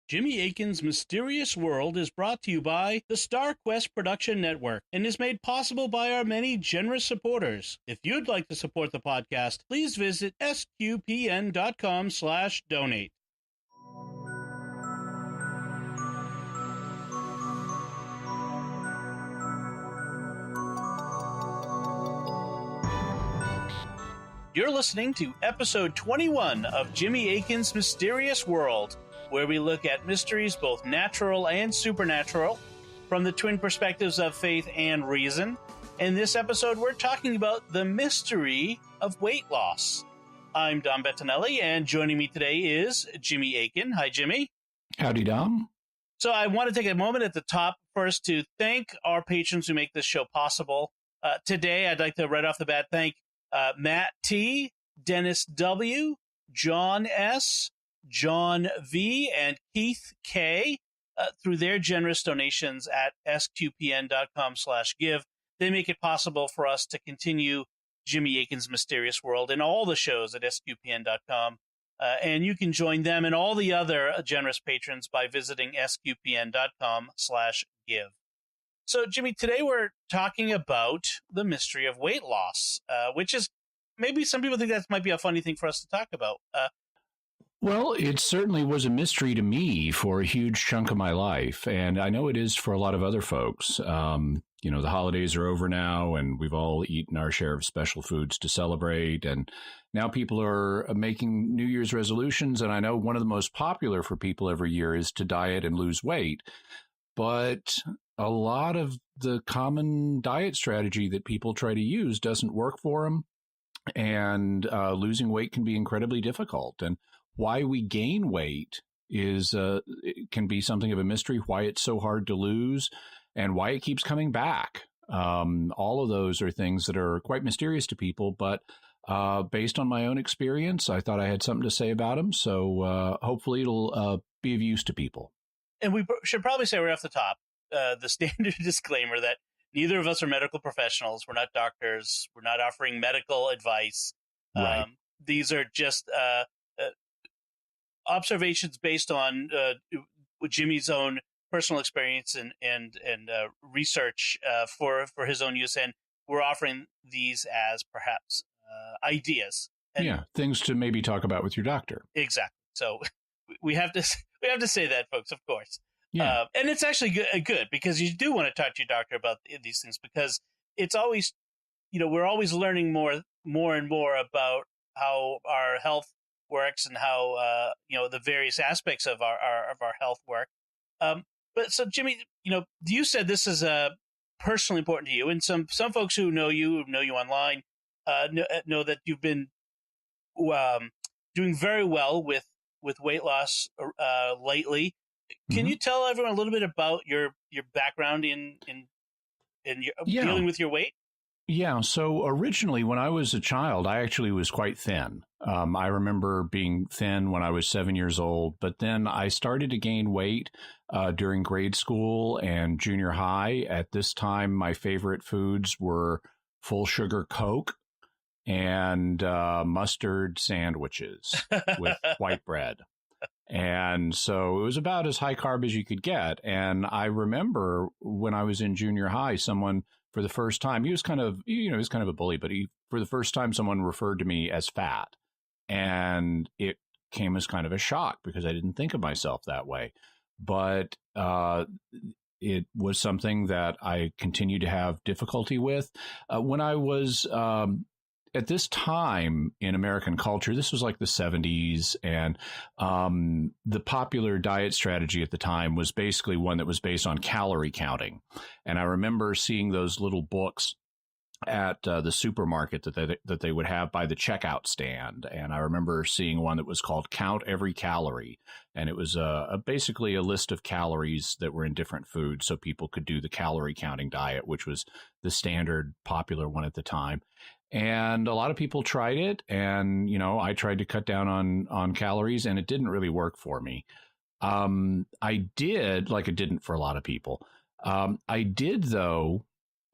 Jimmy Akin's Mysterious World is brought to you by the StarQuest Production Network and is made possible by our many generous supporters. If you'd like to support the podcast, please visit sqpn.com/donate. You're listening to episode 21 of Jimmy Akin's Mysterious World, where we look at mysteries both natural and supernatural from the twin perspectives of faith and reason. In this episode, we're talking about the mystery of weight loss. I'm Dom Bettinelli, and joining me today is Jimmy Akin. Hi, Jimmy. Howdy, Dom. So I want to take a moment at the top first to thank our patrons who make this show possible. Today, I'd like to right off the bat thank Matt T., Dennis W., John S., John V., and Keith K. Through their generous donations at sqpn.com/give. They make it possible for us to continue Jimmy Akin's Mysterious World and all the shows at sqpn.com. And you can join them and all the other generous patrons by visiting sqpn.com/give. So, Jimmy, today we're talking about the mystery of weight loss, which is maybe some people think that might be a funny thing for us to talk about. Well, it certainly was a mystery to me for a huge chunk of my life, and I know it is for a lot of other folks. The holidays are over now, and we've all eaten our share of special foods to celebrate, and now people are making New Year's resolutions, and I know one of the most popular for people every year is to diet and lose weight. But a lot of the common diet strategy that people try to use doesn't work for them, and losing weight can be incredibly difficult. And why we gain weight it can be something of a mystery, why it's so hard to lose, and why it keeps coming back. All of those are things that are quite mysterious to people, but based on my own experience, I thought I had something to say about them, so hopefully it'll be of use to people. And we should probably say right off the top, the standard disclaimer that neither of us are medical professionals. We're not doctors. We're not offering medical advice. Right. These are just observations based on Jimmy's own personal experience and research for his own use. And we're offering these as perhaps ideas. And things to maybe talk about with your doctor. Exactly. So we have to say that, folks, of course. Yeah. And it's actually good because you do want to talk to your doctor about these things, because it's always, we're always learning more and more about how our health works and how, the various aspects of our health work. But so, Jimmy, you said this is personally important to you, and some folks who know you online know that you've been doing very well with weight loss lately. Can you tell everyone a little bit about your background in dealing with your weight? Yeah. So originally, when I was a child, I actually was quite thin. I remember being thin when I was 7 years old, but then I started to gain weight during grade school and junior high. At this time, my favorite foods were full sugar Coke and mustard sandwiches with white bread. And so it was about as high carb as you could get. And I remember when I was in junior high, someone for the first time, he was kind of a bully, but for the first time, someone referred to me as fat. And it came as kind of a shock because I didn't think of myself that way. But it was something that I continued to have difficulty with. When I was at this time in American culture, this was like the 70s, and the popular diet strategy at the time was basically one that was based on calorie counting. And I remember seeing those little books at the supermarket that they would have by the checkout stand. And I remember seeing one that was called Count Every Calorie. And it was basically a list of calories that were in different foods so people could do the calorie counting diet, which was the standard popular one at the time. And a lot of people tried it. And, I tried to cut down on calories, and it didn't really work for me. I did, like it didn't for a lot of people. I did, though,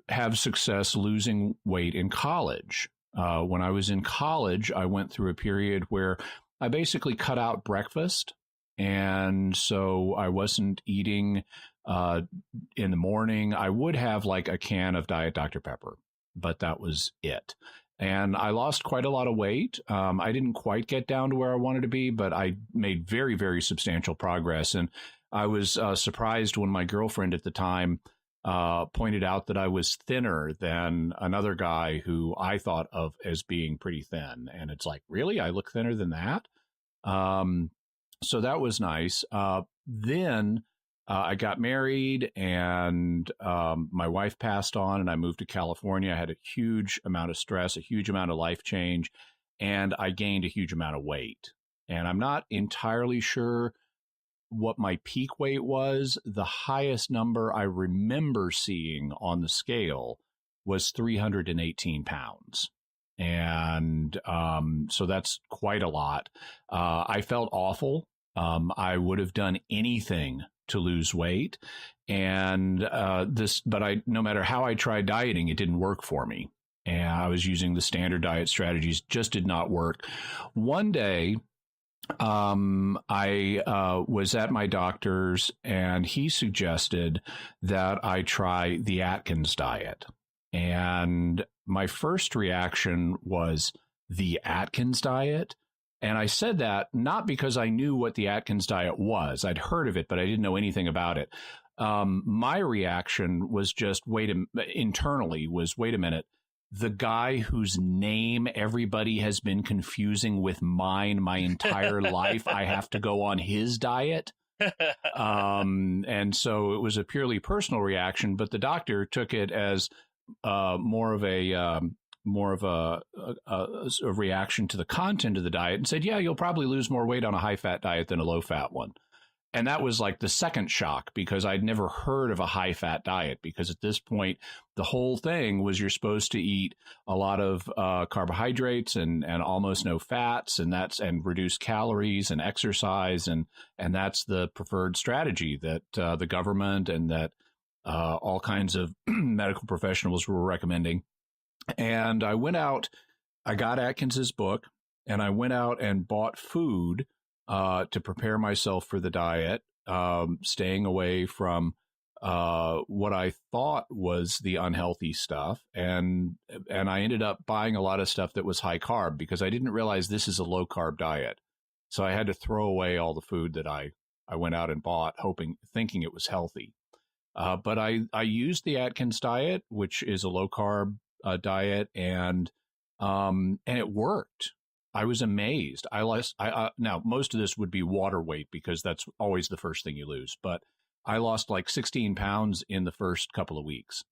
have success losing weight in college. When I was in college, I went through a period where I basically cut out breakfast And so I wasn't eating in the morning. I would have like a can of Diet Dr. Pepper, but that was it. And I lost quite a lot of weight. I didn't quite get down to where I wanted to be, but I made very, very substantial progress. And I was surprised when my girlfriend at the time pointed out that I was thinner than another guy who I thought of as being pretty thin. And it's like, really? I look thinner than that? So that was nice. Then I got married, and my wife passed on, and I moved to California. I had a huge amount of stress, a huge amount of life change, and I gained a huge amount of weight. And I'm not entirely sure what my peak weight was. The highest number I remember seeing on the scale was 318 pounds. And so that's quite a lot. I felt awful. I would have done anything to lose weight. And but no matter how I tried dieting, it didn't work for me. And I was using the standard diet strategies, just did not work. One day, I was at my doctor's, and he suggested that I try the Atkins diet. And my first reaction was, the Atkins diet? And I said that not because I knew what the Atkins diet was. I'd heard of it, but I didn't know anything about it. My reaction was just, wait a minute. The guy whose name everybody has been confusing with mine my entire life, I have to go on his diet. And so it was a purely personal reaction, but the doctor took it as more of a reaction to the content of the diet, and said, yeah, you'll probably lose more weight on a high fat diet than a low fat one. And that was like the second shock, because I'd never heard of a high fat diet, because at this point, the whole thing was you're supposed to eat a lot of carbohydrates and almost no fats, and reduce calories and exercise. And that's the preferred strategy that the government and that all kinds of medical professionals were recommending. And I went out, I got Atkins's book, and I went out and bought food to prepare myself for the diet, staying away from what I thought was the unhealthy stuff. And I ended up buying a lot of stuff that was high carb, because I didn't realize this is a low carb diet. So I had to throw away all the food that I went out and bought, thinking it was healthy. But I used the Atkins diet, which is a low carb diet, and it worked. I was amazed. Now, most of this would be water weight, because that's always the first thing you lose. But I lost like 16 pounds in the first couple of weeks.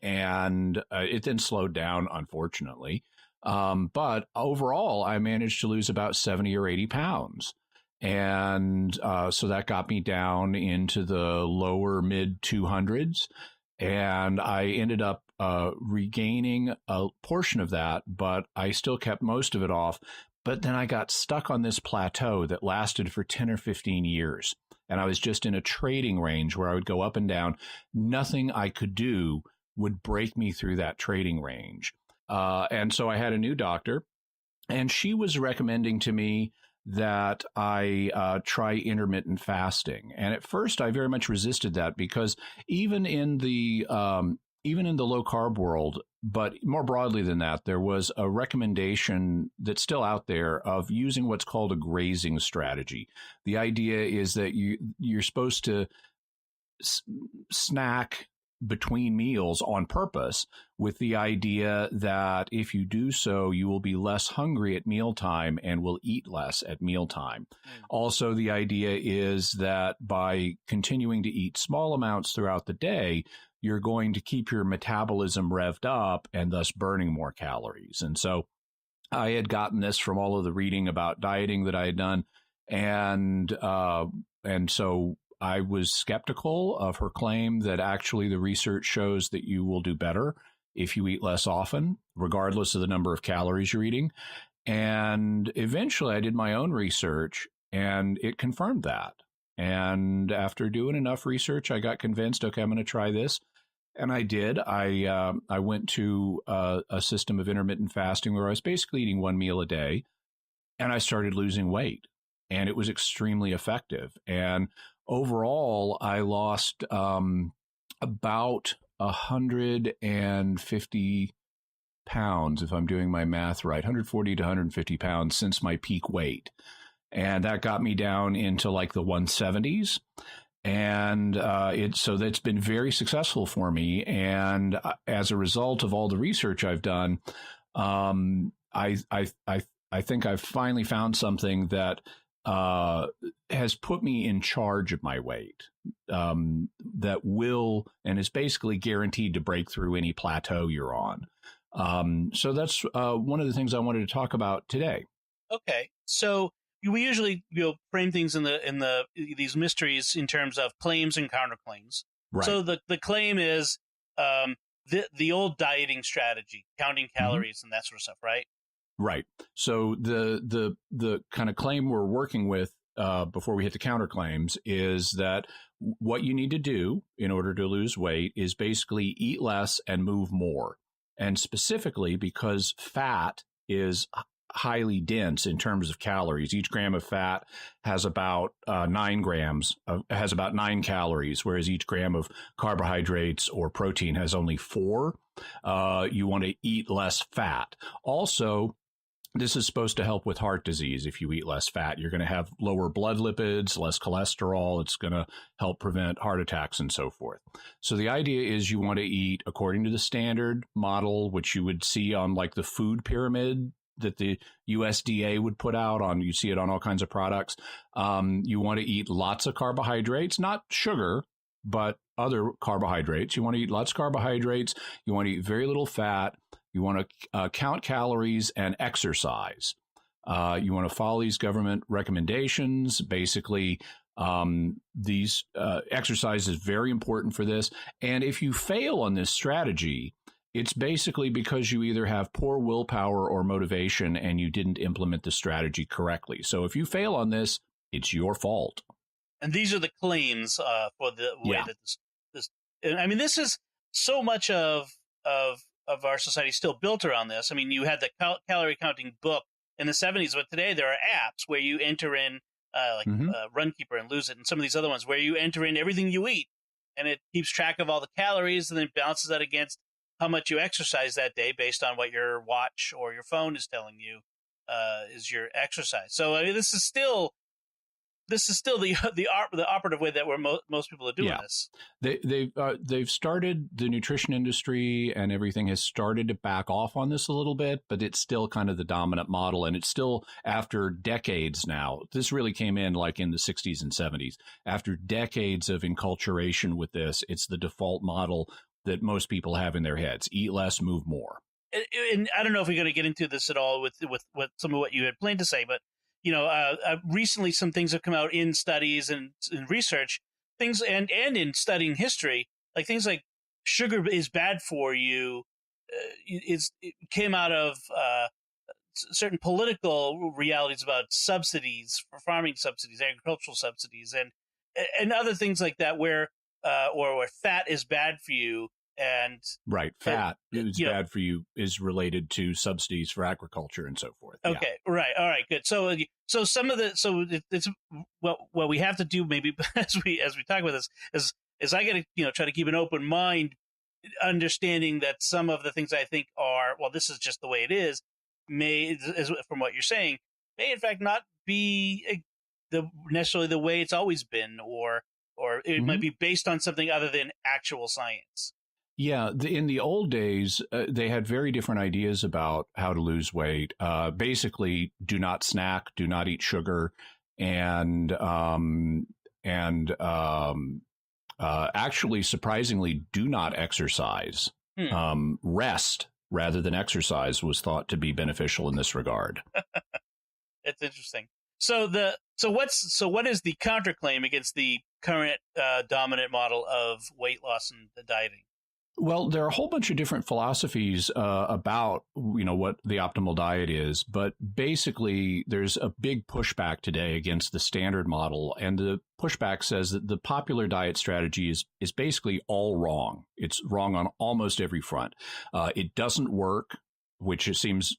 And it then slowed down, unfortunately. But overall, I managed to lose about 70 or 80 pounds. And so that got me down into the lower mid 200s. And I ended up regaining a portion of that, but I still kept most of it off. But then I got stuck on this plateau that lasted for 10 or 15 years. And I was just in a trading range where I would go up and down. Nothing I could do would break me through that trading range. And so I had a new doctor, and she was recommending to me that I try intermittent fasting. And at first, I very much resisted that, because even in the low carb world, but more broadly than that, there was a recommendation that's still out there of using what's called a grazing strategy. The idea is that you're supposed to snack between meals on purpose, with the idea that if you do so, you will be less hungry at mealtime and will eat less at mealtime. Also, the idea is that by continuing to eat small amounts throughout the day, you're going to keep your metabolism revved up and thus burning more calories. And so I had gotten this from all of the reading about dieting that I had done. And so I was skeptical of her claim that actually the research shows that you will do better if you eat less often, regardless of the number of calories you're eating. And eventually I did my own research, and it confirmed that. And after doing enough research, I got convinced, okay, I'm going to try this. And I did. I went to a system of intermittent fasting where I was basically eating one meal a day, and I started losing weight. and it was extremely effective. And overall, I lost about 150 pounds, if I'm doing my math right, 140 to 150 pounds since my peak weight. And that got me down into like the 170s. And so that's been very successful for me. And as a result of all the research I've done, I think I've finally found something that has put me in charge of my weight, that will and is basically guaranteed to break through any plateau you're on. So that's one of the things I wanted to talk about today. Okay, so we usually frame things in these mysteries in terms of claims and counterclaims. Right. So the claim is the old dieting strategy, counting calories and that sort of stuff, right? Right. So the kind of claim we're working with before we hit the counterclaims is that what you need to do in order to lose weight is basically eat less and move more. And specifically because fat is highly dense in terms of calories. Each gram of fat has about 9 calories, whereas each gram of carbohydrates or protein has only 4. You want to eat less fat. Also, this is supposed to help with heart disease. If you eat less fat, you're going to have lower blood lipids, less cholesterol. It's going to help prevent heart attacks and so forth. So the idea is you want to eat according to the standard model, which you would see on like the food pyramid that the USDA would put out on. You see it on all kinds of products. You want to eat lots of carbohydrates, not sugar, but other carbohydrates. You want to eat lots of carbohydrates. You want to eat very little fat. You want to count calories and exercise. You want to follow these government recommendations. Basically, these exercise is very important for this. And if you fail on this strategy, it's basically because you either have poor willpower or motivation and you didn't implement the strategy correctly. So if you fail on this, it's your fault. And these are the claims for the way that this. I mean, this is so much of our society still built around this. I mean, you had the calorie counting book in the 70s, but today there are apps where you enter in Runkeeper and Lose It and some of these other ones where you enter in everything you eat and it keeps track of all the calories and then balances that against how much you exercise that day based on what your watch or your phone is telling you is your exercise. So I mean, this is still the operative way that most people are doing this. They've started, the nutrition industry and everything has started to back off on this a little bit, but it's still kind of the dominant model, and it's still after decades now. This really came in like in the 60s and 70s. After decades of enculturation with this, it's the default model that most people have in their heads: eat less, move more. And I don't know if we're going to get into this at all with some of what you had planned to say, but recently some things have come out in studies and in research, things and in studying history, like things like sugar is bad for you. It came out of certain political realities about subsidies, for farming subsidies, agricultural subsidies, and other things like that, where fat is bad for you. And fat is bad for you is related to subsidies for agriculture and so forth. Okay, right, all right, good. So some of it's what we have to do maybe as we talk about this is I got to try to keep an open mind, understanding that some of the things I think are, well, this is just the way it is, from what you're saying, may in fact not be necessarily the way it's always been, or it might be based on something other than actual science. Yeah, in the old days, they had very different ideas about how to lose weight. Basically, do not snack, do not eat sugar, and actually, surprisingly, do not exercise. Rest rather than exercise was thought to be beneficial in this regard. It's interesting. So what is the counterclaim against the current dominant model of weight loss and dieting? Well, there are a whole bunch of different philosophies about, what the optimal diet is. But basically, there's a big pushback today against the standard model. And the pushback says that the popular diet strategy is basically all wrong. It's wrong on almost every front. It doesn't work. which it seems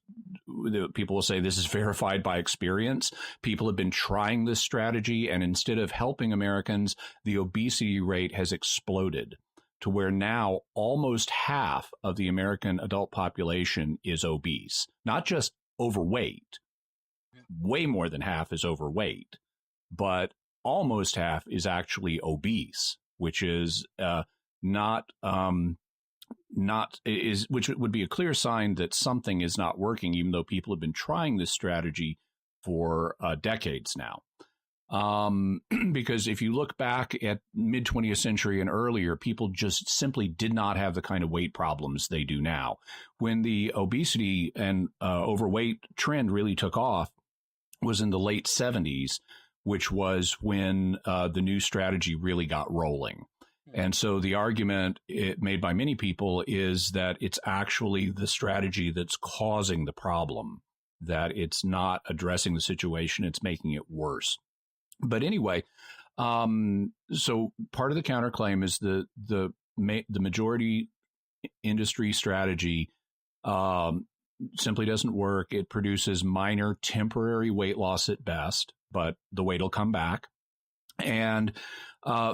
people will say this is verified by experience. People have been trying this strategy, and instead of helping Americans, the obesity rate has exploded to where now almost half of the American adult population is obese, not just overweight. Way more than half is overweight, but almost half is actually obese, which is which would be a clear sign that something is not working, even though people have been trying this strategy for decades now. Because if you look back at mid 20th century and earlier, people just simply did not have the kind of weight problems they do now. When the obesity and overweight trend really took off was in the late 70s, which was when the new strategy really got rolling. And so the argument made by many people is that it's actually the strategy that's causing the problem, that it's not addressing the situation, it's making it worse. But anyway, so part of the counterclaim is the majority industry strategy simply doesn't work. It produces minor temporary weight loss at best, but the weight will come back. And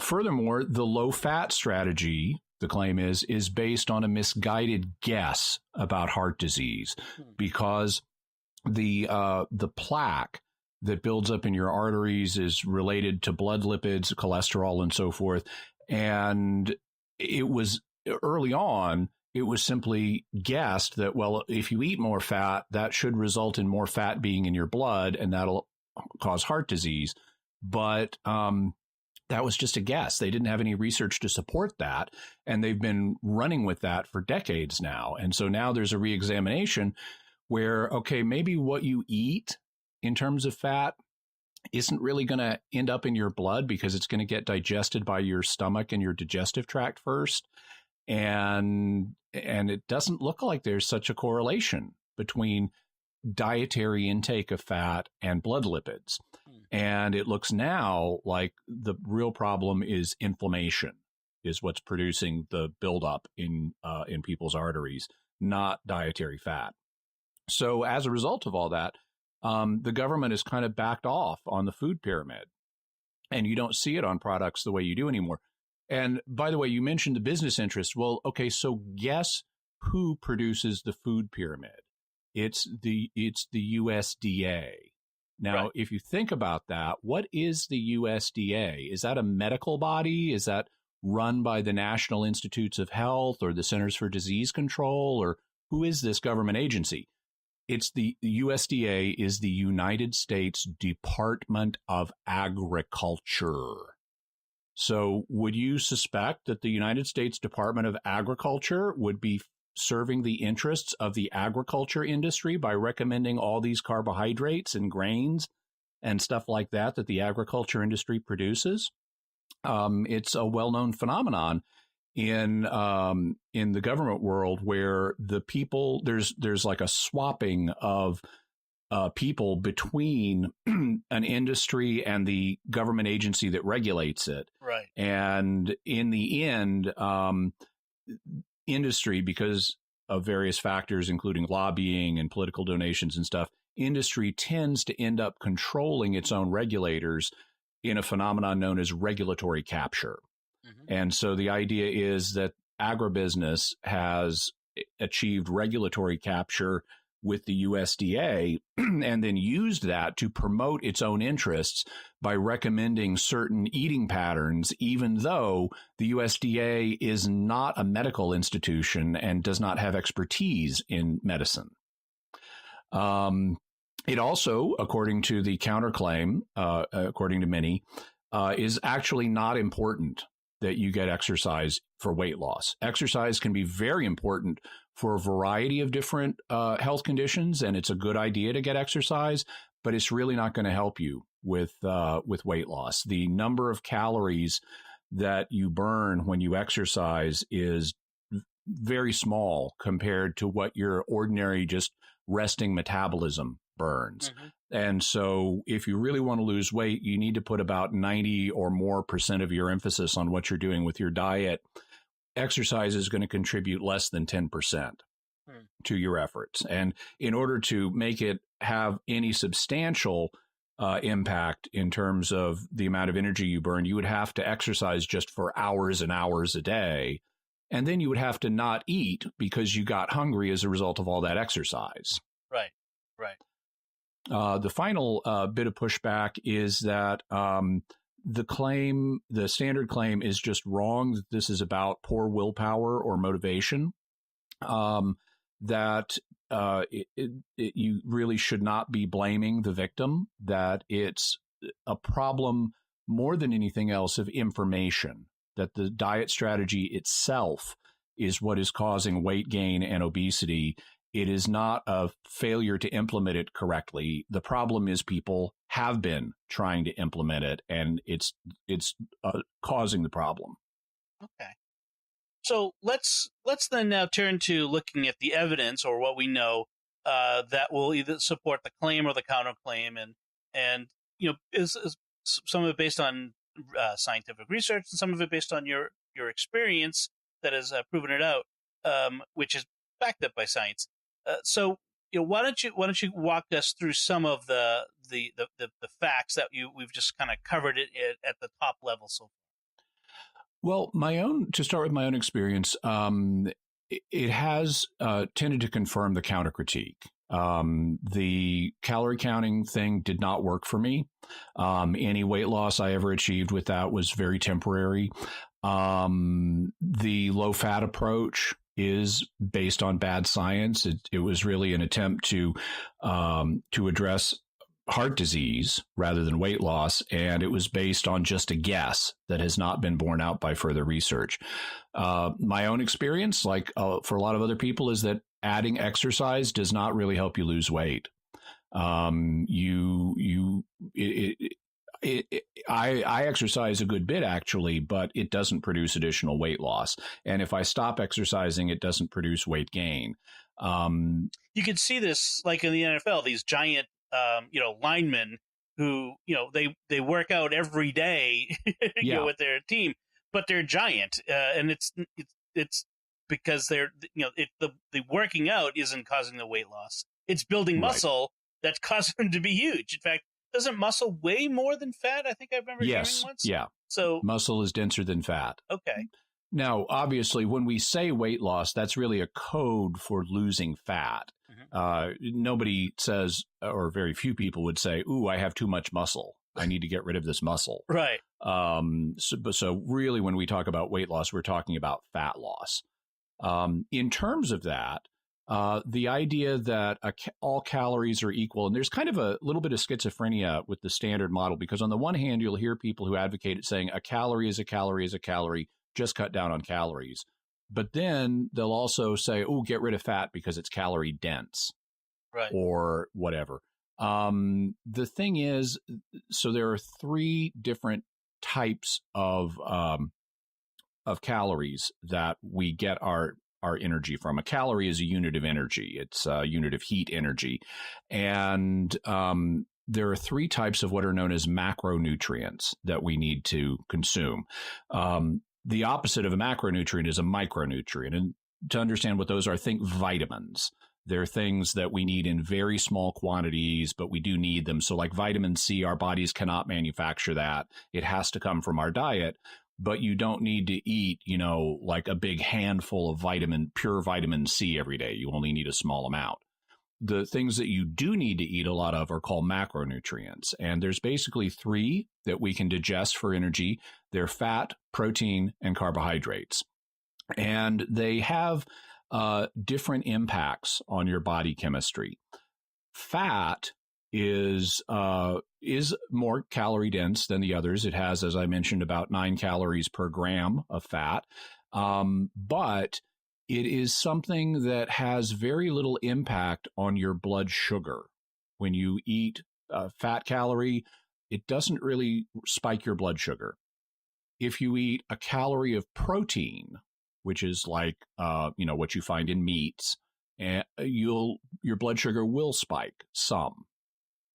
furthermore, the low fat strategy, the claim is based on a misguided guess about heart disease, because the plaque that builds up in your arteries is related to blood lipids, cholesterol, and so forth. And it was early on, it was simply guessed that, well, if you eat more fat, that should result in more fat being in your blood, and that'll cause heart disease. But that was just a guess. They didn't have any research to support that, and they've been running with that for decades now. And so now there's a reexamination where, okay, maybe what you eat in terms of fat isn't really going to end up in your blood because it's going to get digested by your stomach and your digestive tract first. And it doesn't look like there's such a correlation between dietary intake of fat and blood lipids. And it looks now like the real problem is inflammation is what's producing the buildup in people's arteries, not dietary fat. So as a result of all that, the government has kind of backed off on the food pyramid, and you don't see it on products the way you do anymore. And by the way, you mentioned the business interest. Well, okay, so guess who produces the food pyramid? It's the USDA. Now, right. If you think about that, what is the USDA? Is that a medical body? Is that run by the National Institutes of Health or the Centers for Disease Control? Or who is this government agency? It's the USDA is the United States Department of Agriculture. So would you suspect that the United States Department of Agriculture would be serving the interests of the agriculture industry by recommending all these carbohydrates and grains and stuff like that the agriculture industry produces? It's a well-known phenomenon in the government world where the people there's like a swapping of people between an industry and the government agency that regulates it. Right. And in the end, industry, because of various factors, including lobbying and political donations and stuff, industry tends to end up controlling its own regulators in a phenomenon known as regulatory capture. Mm-hmm. And so the idea is that agribusiness has achieved regulatory capture with the USDA and then used that to promote its own interests by recommending certain eating patterns, even though the USDA is not a medical institution and does not have expertise in medicine. It also, according to the counterclaim, according to many, is actually not important that you get exercise for weight loss. Exercise can be very important for a variety of different health conditions, and it's a good idea to get exercise, but it's really not going to help you with weight loss. The number of calories that you burn when you exercise is very small compared to what your ordinary just resting metabolism burns. Mm-hmm. And so if you really want to lose weight, you need to put about 90 or more % of your emphasis on what you're doing with your diet. Exercise is going to contribute less than 10%. Hmm. to your efforts. And in order to make it have any substantial impact in terms of the amount of energy you burn, you would have to exercise just for hours and hours a day. And then you would have to not eat because you got hungry as a result of all that exercise. Right, right. The final bit of pushback is that the standard claim is just wrong, that this is about poor willpower or motivation. That you really should not be blaming the victim, that it's a problem more than anything else of information, that the diet strategy itself is what is causing weight gain and obesity. It is not a failure to implement it correctly. The problem is people have been trying to implement it, and it's causing the problem. Okay. So let's then now turn to looking at the evidence, or what we know, that will either support the claim or the counterclaim, and is some of it based on scientific research, and some of it based on your experience that has proven it out, which is backed up by science. So why don't you walk us through some of the facts that we've just kind of covered it at the top level so far? Well, to start with my own experience, it has tended to confirm the counter critique. The calorie counting thing did not work for me. Any weight loss I ever achieved with that was very temporary. The low fat approach is based on bad science. It was really an attempt to address heart disease rather than weight loss, and it was based on just a guess that has not been borne out by further research. My own experience, like for a lot of other people, is that adding exercise does not really help you lose weight. I exercise a good bit, actually, but it doesn't produce additional weight loss. And if I stop exercising, it doesn't produce weight gain. You can see this like in the NFL, these giant linemen who, they work out every day, with their team, but they're giant. And it's because they're, the working out isn't causing the weight loss. It's building muscle that's causing them to be huge. In fact, doesn't muscle weigh more than fat? I think I remember hearing once. Yeah. So muscle is denser than fat. Okay. Now, obviously, when we say weight loss, that's really a code for losing fat. Nobody says, or very few people would say, "Ooh, I have too much muscle. I need to get rid of this muscle." Right. So really, when we talk about weight loss, we're talking about fat loss. In terms of that, the idea that all calories are equal, and there's kind of a little bit of schizophrenia with the standard model, because on the one hand, you'll hear people who advocate it saying a calorie is a calorie is a calorie, just cut down on calories. But then they'll also say, oh, get rid of fat because it's calorie dense, right, or whatever. The thing is, so there are three different types of calories that we get our energy from. A calorie is a unit of energy. It's a unit of heat energy. And there are three types of what are known as macronutrients that we need to consume. The opposite of a macronutrient is a micronutrient. And to understand what those are, think vitamins. They're things that we need in very small quantities, but we do need them. So like vitamin C, our bodies cannot manufacture that. It has to come from our diet. But you don't need to eat, like a big handful of pure vitamin C every day. You only need a small amount. The things that you do need to eat a lot of are called macronutrients. And there's basically three that we can digest for energy. They're fat, protein, and carbohydrates. And they have different impacts on your body chemistry. Fat is more calorie dense than the others. It has, as I mentioned, about 9 calories per gram of fat. But it is something that has very little impact on your blood sugar. When you eat fat calorie, it doesn't really spike your blood sugar. If you eat a calorie of protein, which is like what you find in meats, your blood sugar will spike some.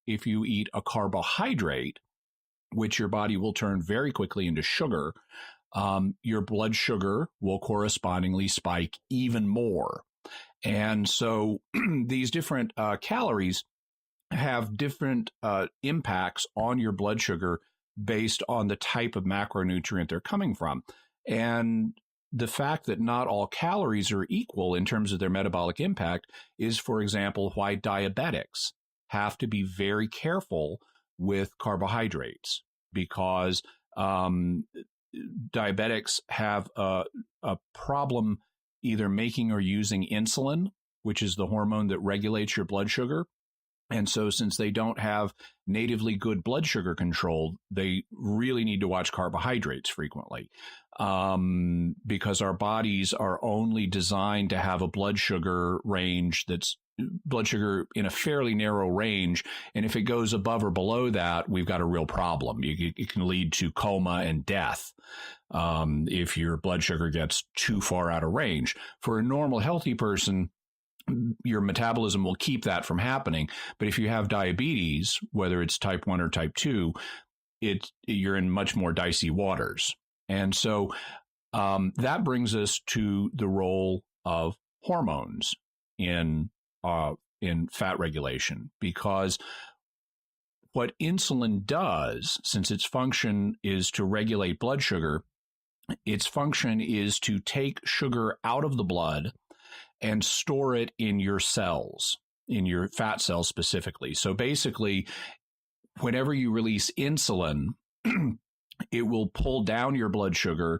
If you eat a carbohydrate, which your body will turn very quickly into sugar, your blood sugar will correspondingly spike even more. And so these different calories have different impacts on your blood sugar based on the type of macronutrient they're coming from. And the fact that not all calories are equal in terms of their metabolic impact is, for example, why diabetics have to be very careful with carbohydrates, because diabetics have a problem either making or using insulin, which is the hormone that regulates your blood sugar. And so since they don't have natively good blood sugar control, they really need to watch carbohydrates frequently, because our bodies are only designed to have a blood sugar range that's blood sugar in a fairly narrow range. And if it goes above or below that, we've got a real problem. It can lead to coma and death if your blood sugar gets too far out of range. For a normal, healthy person, your metabolism will keep that from happening. But if you have diabetes, whether it's type 1 or type 2, you're in much more dicey waters. And so that brings us to the role of hormones in fat regulation, because what insulin does, since its function is to regulate blood sugar, its function is to take sugar out of the blood and store it in your cells, in your fat cells specifically. So basically, whenever you release insulin, it will pull down your blood sugar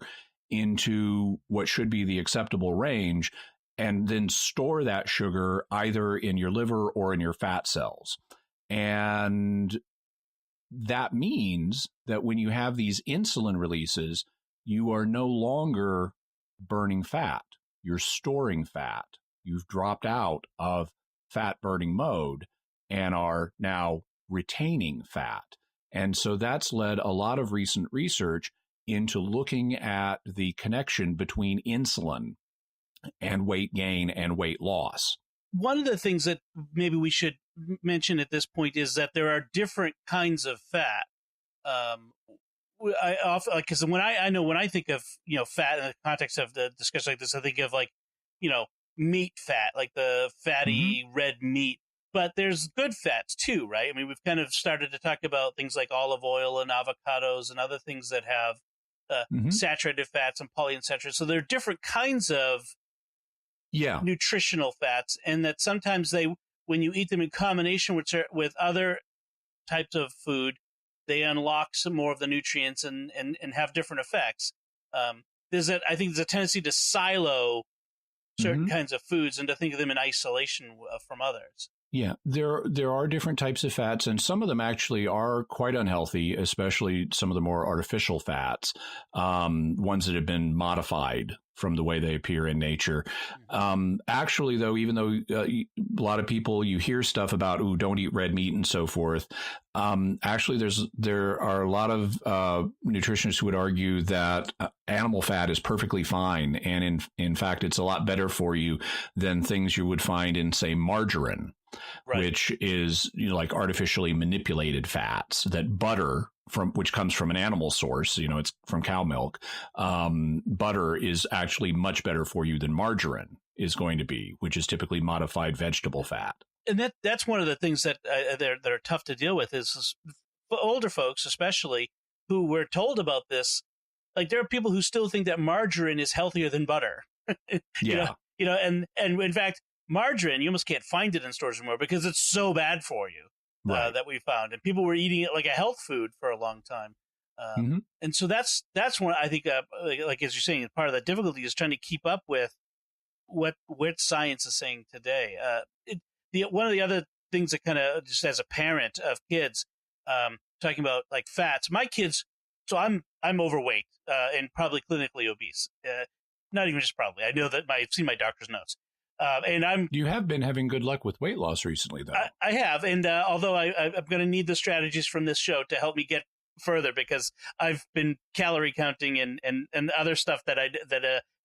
into what should be the acceptable range and then store that sugar either in your liver or in your fat cells. And that means that when you have these insulin releases, you are no longer burning fat. You're storing fat. You've dropped out of fat burning mode and are now retaining fat. And so that's led a lot of recent research into looking at the connection between insulin and weight gain and weight loss. One of the things that maybe we should mention at this point is that there are different kinds of fat. I often, because when I think of fat in the context of the discussion like this, I think of meat fat, like the fatty red meat. But there's good fats too, right? I mean, we've kind of started to talk about things like olive oil and avocados and other things that have saturated fats and polyunsaturated. So there are different kinds of nutritional fats, and that sometimes when you eat them in combination with other types of food, they unlock some more of the nutrients and have different effects. I think there's a tendency to silo certain kinds of foods and to think of them in isolation from others. Yeah, there are different types of fats, and some of them actually are quite unhealthy, especially some of the more artificial fats, ones that have been modified from the way they appear in nature. Actually, though, even though a lot of people, you hear stuff about, don't eat red meat and so forth, actually there are a lot of nutritionists who would argue that animal fat is perfectly fine, and in fact, it's a lot better for you than things you would find in, say, margarine. Right. Which is like artificially manipulated fats. That butter, which comes from an animal source, it's from cow milk. Butter is actually much better for you than margarine is going to be, which is typically modified vegetable fat. And that's one of the things that that are tough to deal with is for older folks, especially, who were told about this. Like, there are people who still think that margarine is healthier than butter. And in fact, margarine, you almost can't find it in stores anymore because it's so bad for you, that we found. And people were eating it like a health food for a long time. And so that's one, I think, like as you're saying, part of the difficulty is trying to keep up with what science is saying today. One of the other things that kind of, just as a parent of kids, talking about like fats, my kids, so I'm overweight and probably clinically obese. Not even just probably. I know that I've seen my doctor's notes. And you have been having good luck with weight loss recently, though. I have, and although I'm going to need the strategies from this show to help me get further, because I've been calorie counting and other stuff that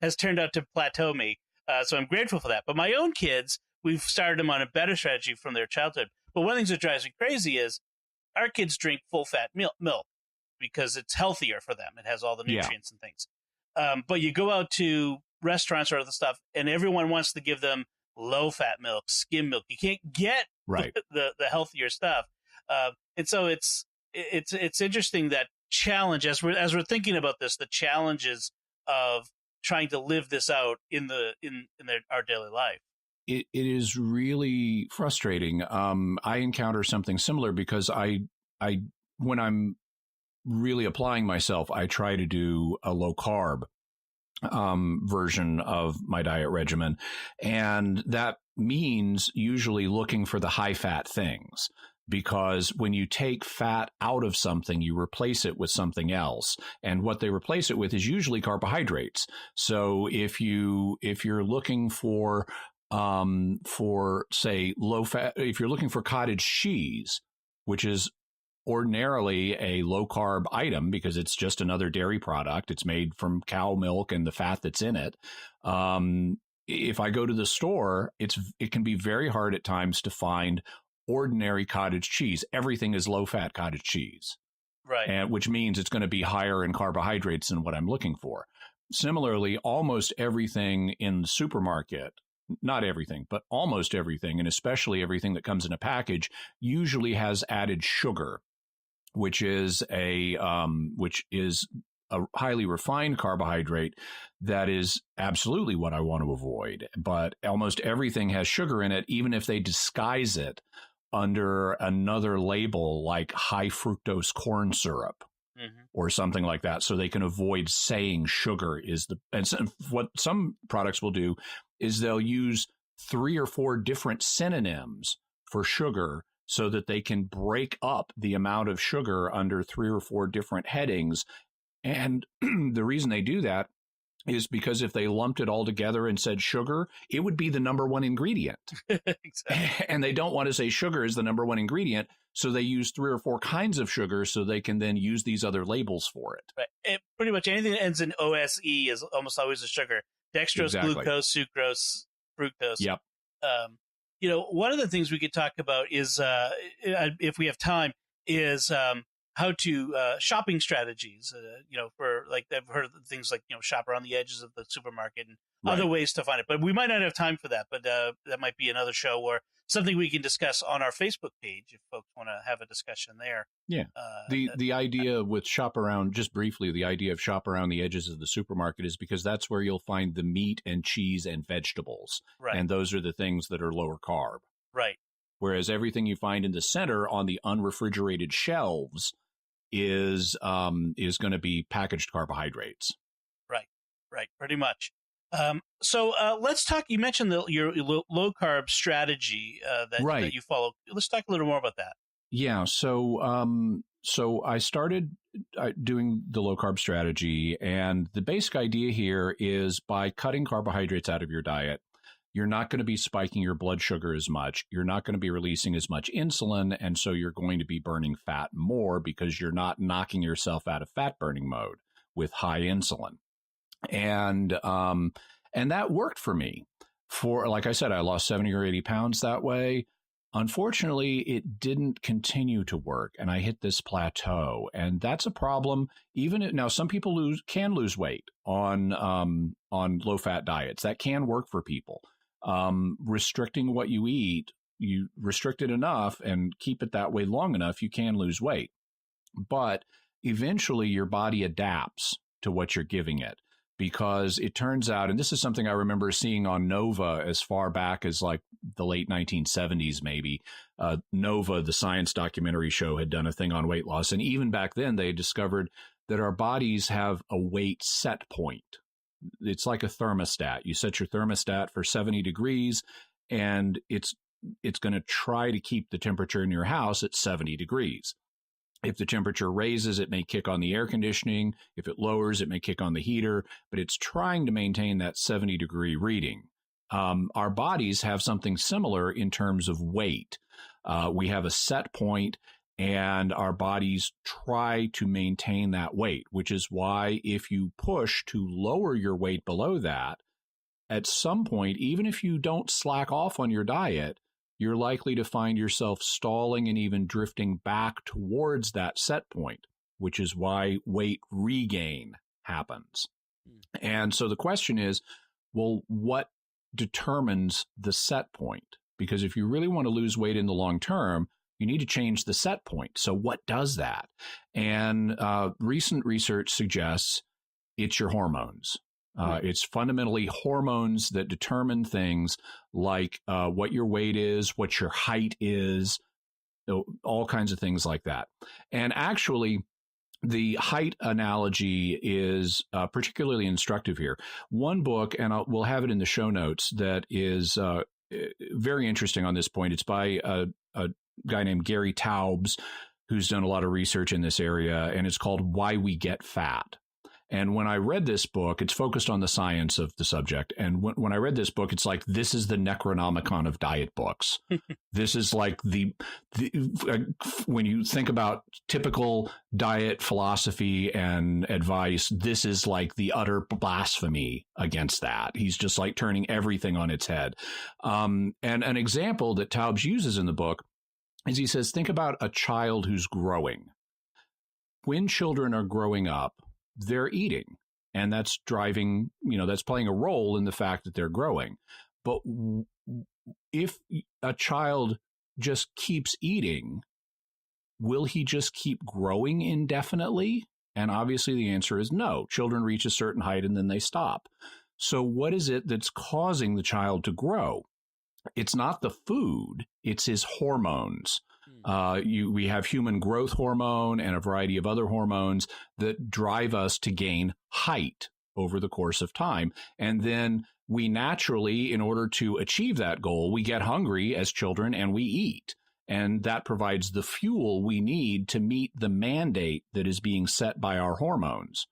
has turned out to plateau me. So I'm grateful for that. But my own kids, we've started them on a better strategy from their childhood. But one of the things that drives me crazy is our kids drink full fat milk because it's healthier for them. It has all the nutrients and things. But you go out to restaurants or other stuff, and everyone wants to give them low-fat milk, skim milk. You can't get Right. the healthier stuff. And so it's interesting that challenge as we're thinking about this, the challenges of trying to live this out in our daily life. It is really frustrating. I encounter something similar because I when I'm really applying myself, I try to do a low carb version of my diet regimen, and that means usually looking for the high fat things. Because when you take fat out of something, you replace it with something else, and what they replace it with is usually carbohydrates. So if you're looking for say low fat, if you're looking for cottage cheese, which is ordinarily a low carb item because it's just another dairy product, it's made from cow milk and the fat that's in it. If I go to the store, it can be very hard at times to find ordinary cottage cheese. Everything is low fat cottage cheese, right? And which means it's going to be higher in carbohydrates than what I'm looking for. Similarly, almost everything in the supermarket, not everything, but almost everything, and especially everything that comes in a package, usually has added sugar, which is a highly refined carbohydrate that is absolutely what I want to avoid. But almost everything has sugar in it, even if they disguise it under another label like high fructose corn syrup or something like that, so they can avoid saying sugar is the. And so what some products will do is they'll use 3 or 4 different synonyms for sugar so that they can break up the amount of sugar under 3 or 4 different headings. And the reason they do that is because if they lumped it all together and said sugar, it would be the number one ingredient. Exactly. And they don't want to say sugar is the number one ingredient, so they use 3 or 4 kinds of sugar so they can then use these other labels for it. Right. Pretty much anything that ends in OSE is almost always a sugar. Dextrose, Exactly. glucose, sucrose, fructose. Yep. One of the things we could talk about is, if we have time, is how to shopping strategies. For like I've heard of things like shop around the edges of the supermarket and other ways to find it. But we might not have time for that. But that might be another show or something we can discuss on our Facebook page if folks want to have a discussion there. Yeah. The idea with shop around, just briefly, the idea of shop around the edges of the supermarket is because that's where you'll find the meat and cheese and vegetables. Right. And those are the things that are lower carb. Right. Whereas everything you find in the center on the unrefrigerated shelves is going to be packaged carbohydrates. Right. Pretty much. So let's talk. You mentioned your low carb strategy that you follow. Let's talk a little more about that. Yeah. So I started doing the low carb strategy, and the basic idea here is by cutting carbohydrates out of your diet, you're not going to be spiking your blood sugar as much. You're not going to be releasing as much insulin, and so you're going to be burning fat more because you're not knocking yourself out of fat burning mode with high insulin. And that worked for me. For, like I said, I lost 70 or 80 pounds that way. Unfortunately, it didn't continue to work, and I hit this plateau, and that's a problem. Now, some people can lose weight on low fat diets. That can work for people. Restricting what you eat, you restrict it enough and keep it that way long enough, you can lose weight. But eventually, your body adapts to what you're giving it. Because it turns out, and this is something I remember seeing on Nova as far back as like the late 1970s, maybe. Nova, the science documentary show, had done a thing on weight loss. And even back then, they discovered that our bodies have a weight set point. It's like a thermostat. You set your thermostat for 70 degrees, and it's going to try to keep the temperature in your house at 70 degrees. If the temperature raises, it may kick on the air conditioning. If it lowers, it may kick on the heater, but it's trying to maintain that 70-degree reading. Our bodies have something similar in terms of weight. We have a set point, and our bodies try to maintain that weight, which is why if you push to lower your weight below that, at some point, even if you don't slack off on your diet, you're likely to find yourself stalling and even drifting back towards that set point, which is why weight regain happens. And so the question is, well, what determines the set point? Because if you really want to lose weight in the long term, you need to change the set point. So what does that? And recent research suggests it's your hormones. It's fundamentally hormones that determine things like what your weight is, what your height is, all kinds of things like that. And actually, the height analogy is particularly instructive here. One book, and we'll have it in the show notes, that is very interesting on this point. It's by a guy named Gary Taubes, who's done a lot of research in this area, and it's called Why We Get Fat. And when I read this book, it's focused on the science of the subject. And when I read this book, it's like, this is the Necronomicon of diet books. This is like when you think about typical diet philosophy and advice, this is like the utter blasphemy against that. He's just like turning everything on its head. And an example that Taubes uses in the book is he says, think about a child who's growing. When children are growing up, they're eating, and that's driving, that's playing a role in the fact that they're growing. But if a child just keeps eating, will he just keep growing indefinitely? And obviously the answer is no. Children reach a certain height and then they stop. So what is it that's causing the child to grow? It's not the food, it's his hormones. We have human growth hormone and a variety of other hormones that drive us to gain height over the course of time. And then we naturally, in order to achieve that goal, we get hungry as children and we eat. And that provides the fuel we need to meet the mandate that is being set by our hormones.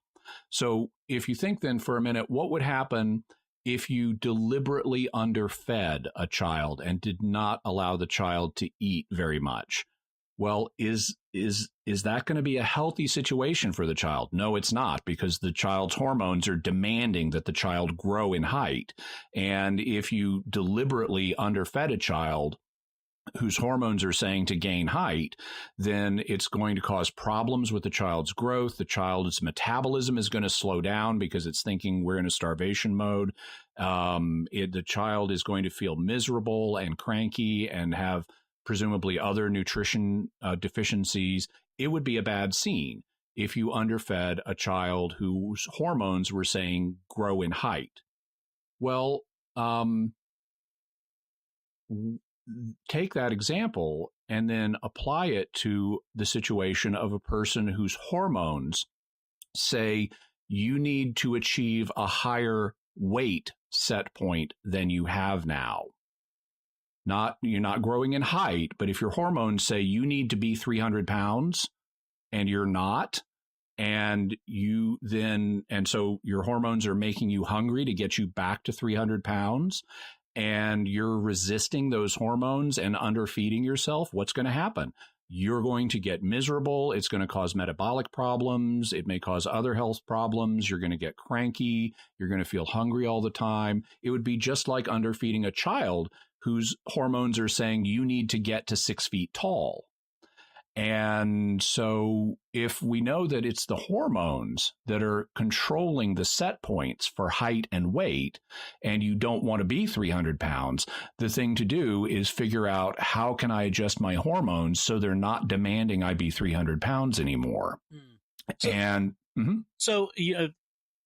So if you think then for a minute, what would happen if you deliberately underfed a child and did not allow the child to eat very much? Well, is that going to be a healthy situation for the child? No, it's not, because the child's hormones are demanding that the child grow in height. And if you deliberately underfed a child whose hormones are saying to gain height, then it's going to cause problems with the child's growth. The child's metabolism is going to slow down because it's thinking we're in a starvation mode. The child is going to feel miserable and cranky and have presumably other nutrition deficiencies. It would be a bad scene if you underfed a child whose hormones were saying grow in height. Well, take that example and then apply it to the situation of a person whose hormones say you need to achieve a higher weight set point than you have now. You're not growing in height, but if your hormones say you need to be 300 pounds and you're not, and so your hormones are making you hungry to get you back to 300 pounds, and you're resisting those hormones and underfeeding yourself, what's going to happen? You're going to get miserable. It's going to cause metabolic problems. It may cause other health problems. You're going to get cranky. You're going to feel hungry all the time. It would be just like underfeeding a child whose hormones are saying you need to get to 6 feet tall. And so if we know that it's the hormones that are controlling the set points for height and weight, and you don't want to be 300 pounds, the thing to do is figure out, how can I adjust my hormones so they're not demanding I be 300 pounds anymore? So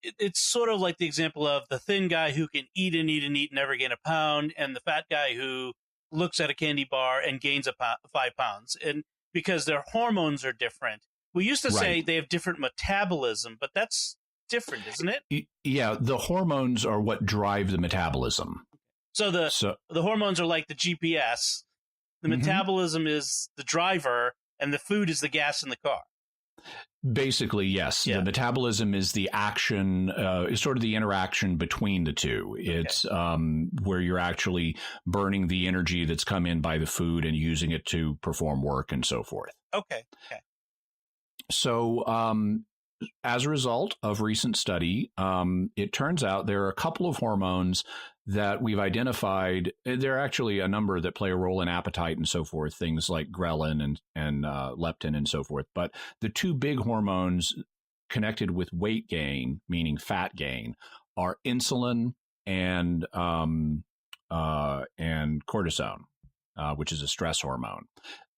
it's sort of like the example of the thin guy who can eat and eat and eat and never gain a pound, and the fat guy who looks at a candy bar and gains 5 pounds. And because their hormones are different. We used to say they have different metabolism, but that's different, isn't it? Yeah, the hormones are what drive the metabolism. So the hormones are like the GPS. The metabolism is the driver, and the food is the gas in the car. Basically, yes. Yeah. The metabolism is the action, is sort of the interaction between the two. Okay. It's where you're actually burning the energy that's come in by the food and using it to perform work and so forth. Okay. So as a result of recent study, it turns out there are a couple of hormones that we've identified. There are actually a number that play a role in appetite and so forth, things like ghrelin and leptin and so forth. But the two big hormones connected with weight gain, meaning fat gain, are insulin and and cortisone, which is a stress hormone.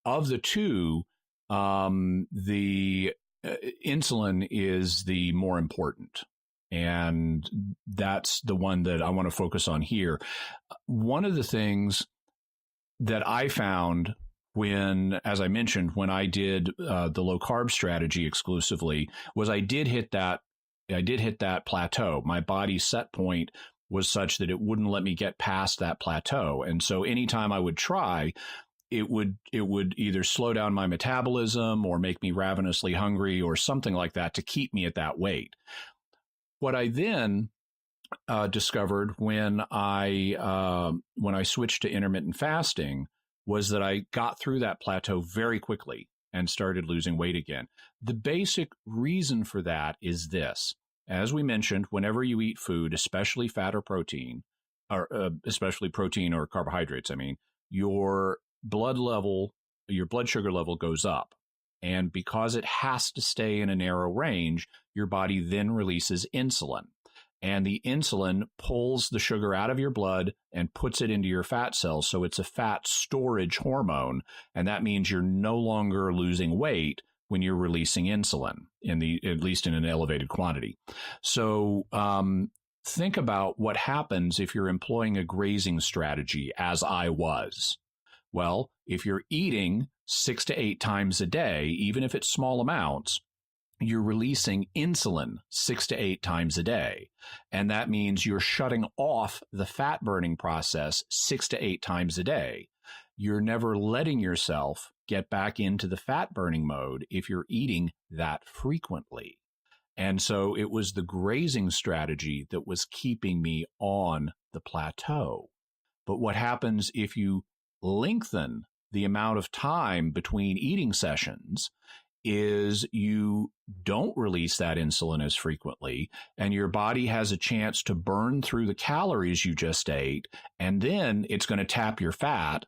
Of the two, the insulin is the more important. And that's the one that I want to focus on here. One of the things that I found when, as I mentioned, when I did the low carb strategy exclusively, was I did hit that plateau. My body's set point was such that it wouldn't let me get past that plateau. And so anytime I would try, it would either slow down my metabolism or make me ravenously hungry or something like that to keep me at that weight. What I then discovered when I switched to intermittent fasting was that I got through that plateau very quickly and started losing weight again. The basic reason for that is this. As we mentioned, whenever you eat food, especially fat or protein, or especially protein or carbohydrates, your blood sugar level goes up. And because it has to stay in a narrow range, your body then releases insulin. And the insulin pulls the sugar out of your blood and puts it into your fat cells. So it's a fat storage hormone. And that means you're no longer losing weight when you're releasing insulin, at least in an elevated quantity. So think about what happens if you're employing a grazing strategy, as I was. Well, if you're eating 6 to 8 times a day, even if it's small amounts, you're releasing insulin 6 to 8 times a day. And that means you're shutting off the fat burning process 6 to 8 times a day. You're never letting yourself get back into the fat burning mode if you're eating that frequently. And so it was the grazing strategy that was keeping me on the plateau. But what happens if you lengthen the amount of time between eating sessions is you don't release that insulin as frequently, and your body has a chance to burn through the calories you just ate, and then it's going to tap your fat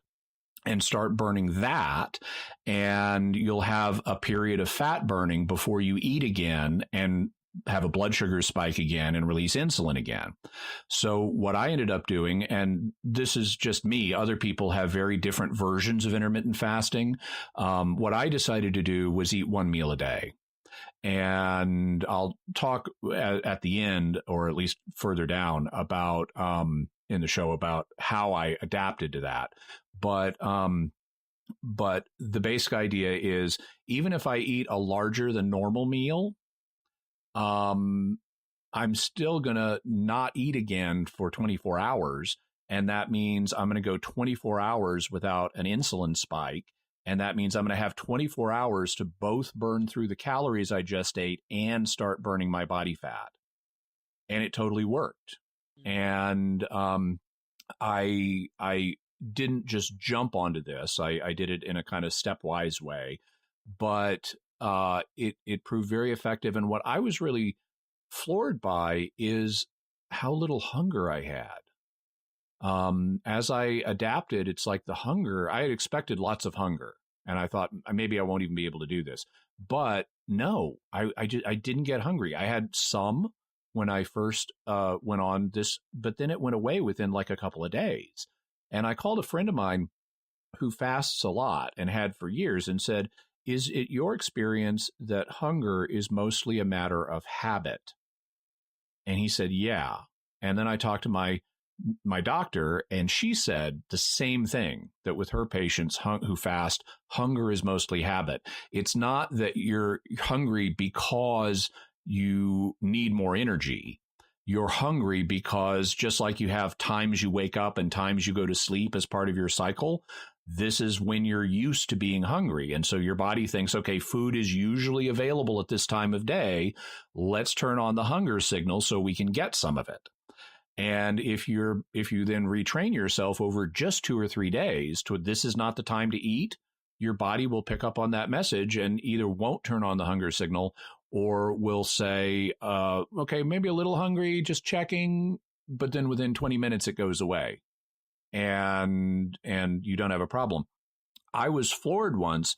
and start burning that, and you'll have a period of fat burning before you eat again and have a blood sugar spike again and release insulin again. So what I ended up doing, and this is just me, other people have very different versions of intermittent fasting. What I decided to do was eat 1 meal a day. And I'll talk at the end, or at least further down, about in the show about how I adapted to that. But the basic idea is, even if I eat a larger than normal meal, I'm still going to not eat again for 24 hours. And that means I'm going to go 24 hours without an insulin spike. And that means I'm going to have 24 hours to both burn through the calories I just ate and start burning my body fat. And it totally worked. And I didn't just jump onto this. I did it in a kind of stepwise way. But it proved very effective. And what I was really floored by is how little hunger I had. As I adapted, it's like the hunger, I had expected lots of hunger. And I thought maybe I won't even be able to do this. But no, I didn't get hungry. I had some when I first went on this, but then it went away within like a couple of days. And I called a friend of mine who fasts a lot and had for years and said, is it your experience that hunger is mostly a matter of habit? And he said, yeah. And then I talked to my doctor, and she said the same thing, that with her patients who fast, hunger is mostly habit. It's not that you're hungry because you need more energy. You're hungry because, just like you have times you wake up and times you go to sleep as part of your cycle, this is when you're used to being hungry. And so your body thinks, okay, food is usually available at this time of day. Let's turn on the hunger signal so we can get some of it. And if you then retrain yourself over just 2 or 3 days to, this is not the time to eat, your body will pick up on that message and either won't turn on the hunger signal, or will say, okay, maybe a little hungry, just checking, but then within 20 minutes it goes away. And you don't have a problem. I was floored once.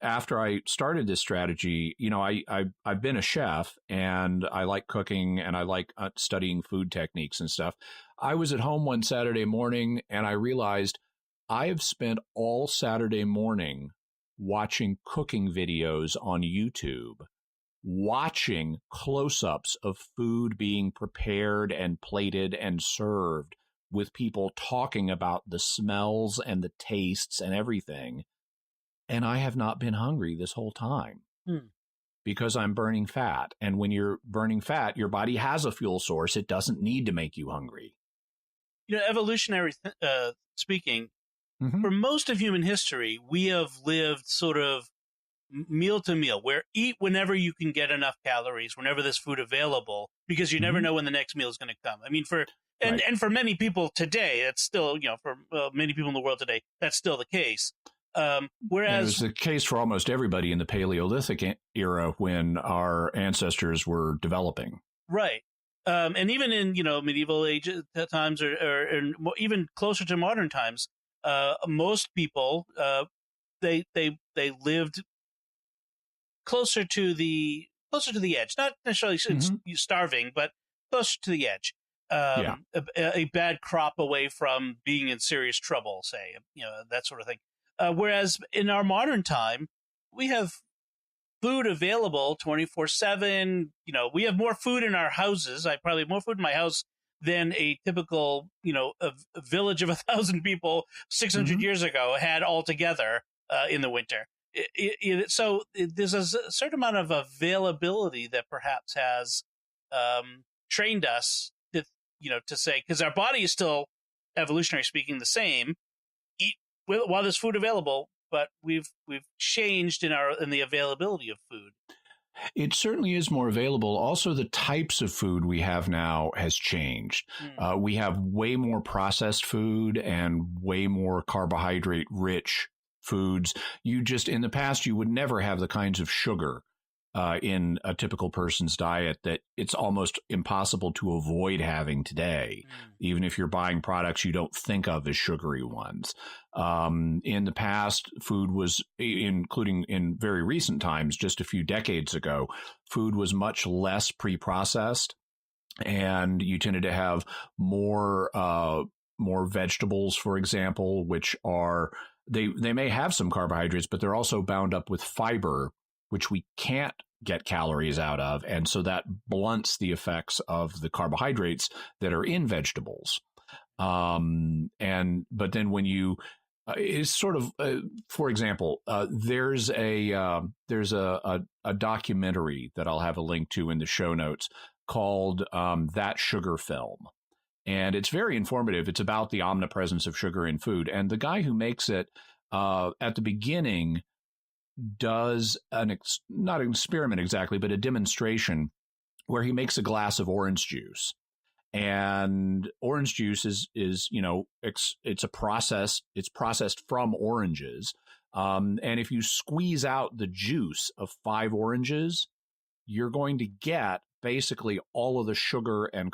after I started this strategy, I've been a chef and I like cooking and I like studying food techniques and stuff. I was at home one Saturday morning and I realized I have spent all Saturday morning watching cooking videos on YouTube, watching close-ups of food being prepared and plated and served with people talking about the smells and the tastes and everything. And I have not been hungry this whole time because I'm burning fat. And when you're burning fat, your body has a fuel source. It doesn't need to make you hungry. Evolutionary speaking, for most of human history, we have lived sort of meal to meal, where eat whenever you can get enough calories, whenever there's food available, because you never know when the next meal is going to come. I mean, and for many people today, it's still, for many people in the world today, that's still the case. Whereas and it was the case for almost everybody in the Paleolithic era when our ancestors were developing. Right. And even in, medieval age times or even closer to modern times, most people, they lived closer to the edge, not necessarily starving, but closer to the edge. A bad crop away from being in serious trouble, say, that sort of thing. Whereas in our modern time, we have food available 24/7. We have more food in our houses. I probably have more food in my house than a typical, a village of 1,000 people 600 years ago had altogether in the winter. So there's a certain amount of availability that perhaps has trained us to say, because our body is still, evolutionary speaking, the same. Eat while there's food available, but we've changed in the availability of food. It certainly is more available. Also, the types of food we have now has changed. We have way more processed food and way more carbohydrate-rich foods. In the past, you would never have the kinds of sugar in a typical person's diet that it's almost impossible to avoid having today. Even if you're buying products you don't think of as sugary ones. In the past, food was, including in very recent times, just a few decades ago, food was much less pre-processed, and you tended to have more vegetables, for example, which are they may have some carbohydrates, but they're also bound up with fiber, which we can't get calories out of. And so that blunts the effects of the carbohydrates that are in vegetables. But then when you, it's sort of, for example, there's a documentary that I'll have a link to in the show notes called That Sugar Film. And it's very informative. It's about the omnipresence of sugar in food. And the guy who makes it at the beginning does not an experiment exactly, but a demonstration where he makes a glass of orange juice. And orange juice is it's processed from oranges. And if you squeeze out the juice of 5 oranges, you're going to get basically all of the sugar and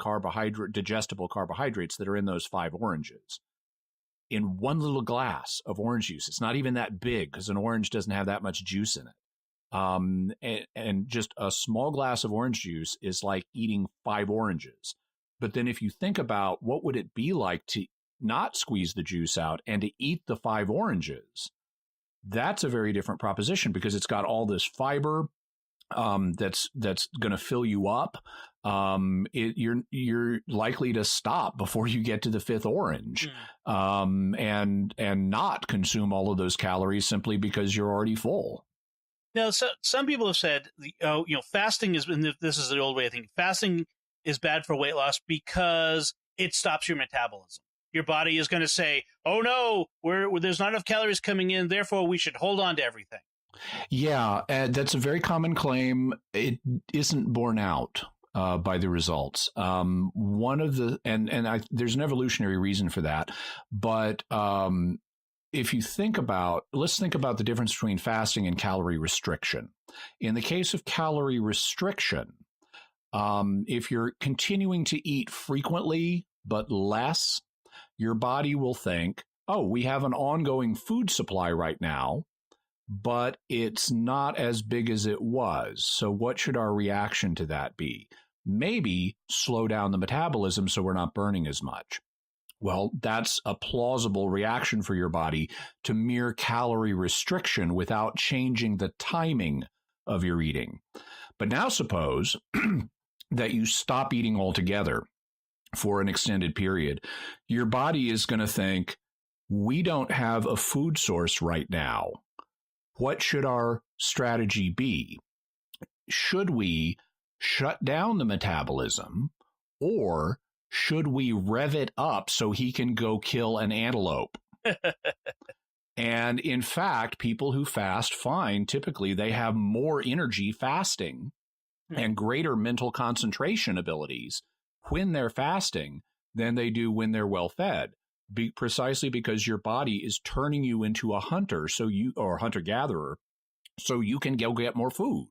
digestible carbohydrates that are in those 5 oranges in one little glass of orange juice. It's not even that big because an orange doesn't have that much juice in it. And just a small glass of orange juice is like eating 5 oranges. But then if you think about what would it be like to not squeeze the juice out and to eat the 5 oranges, that's a very different proposition because it's got all this fiber that's going to fill you up. You're likely to stop before you get to the 5th orange, and not consume all of those calories simply because you're already full. Now, so some people have said, fasting is, and this is the old way of thinking, fasting is bad for weight loss because it stops your metabolism. Your body is going to say, "Oh no, there's not enough calories coming in, therefore we should hold on to everything." Yeah, that's a very common claim. It isn't borne out by the results. One of the there's an evolutionary reason for that, but if you let's think about the difference between fasting and calorie restriction. In the case of calorie restriction, if you're continuing to eat frequently but less, your body will think, "Oh, we have an ongoing food supply right now. but it's not as big as it was. So what should our reaction to that be? Maybe slow down the metabolism so we're not burning as much. Well, that's a plausible reaction for your body to mere calorie restriction without changing the timing of your eating. But now suppose that you stop eating altogether for an extended period. Your body is going to think, we don't have a food source right now. What should our strategy be? Should we shut down the metabolism, or should we rev it up so he can go kill an antelope? And in fact, people who fast find typically they have more energy fasting and greater mental concentration abilities when they're fasting than they do when they're well fed. Precisely because your body is turning you into a hunter, or hunter gatherer, so you can go get more food.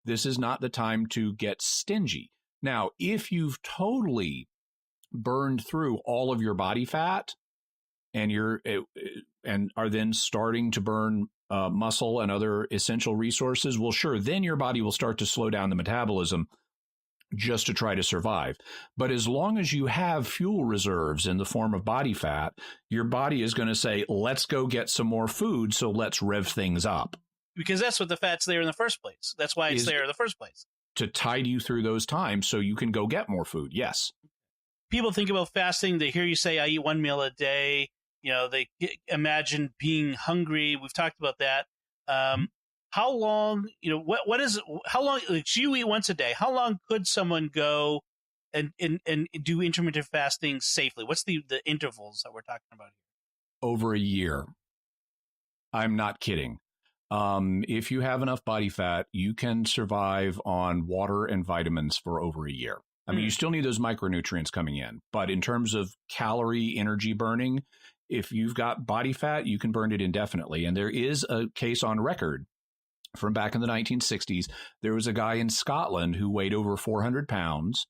This is not the time to get stingy. Now, if you've totally burned through all of your body fat and are then starting to burn muscle and other essential resources, well, sure, then your body will start to slow down the metabolism just to try to survive. But as long as you have fuel reserves in the form of body fat, your body is going to say, let's go get some more food, so let's rev things up. Because that's what the fat's there in the first place. That's why it's there in the first place. To tide you through those times so you can go get more food, yes. People think about fasting. They hear you say, I eat one meal a day. They imagine being hungry. We've talked about that. How long, how long, like you eat once a day, how long could someone go and do intermittent fasting safely? What's the intervals that we're talking about here? Over a year. I'm not kidding. If you have enough body fat, you can survive on water and vitamins for over a year. I mean, you still need those micronutrients coming in, but in terms of calorie energy burning, if you've got body fat, you can burn it indefinitely. And there is a case on record from back in the 1960s. There was a guy in Scotland who weighed over 400 pounds,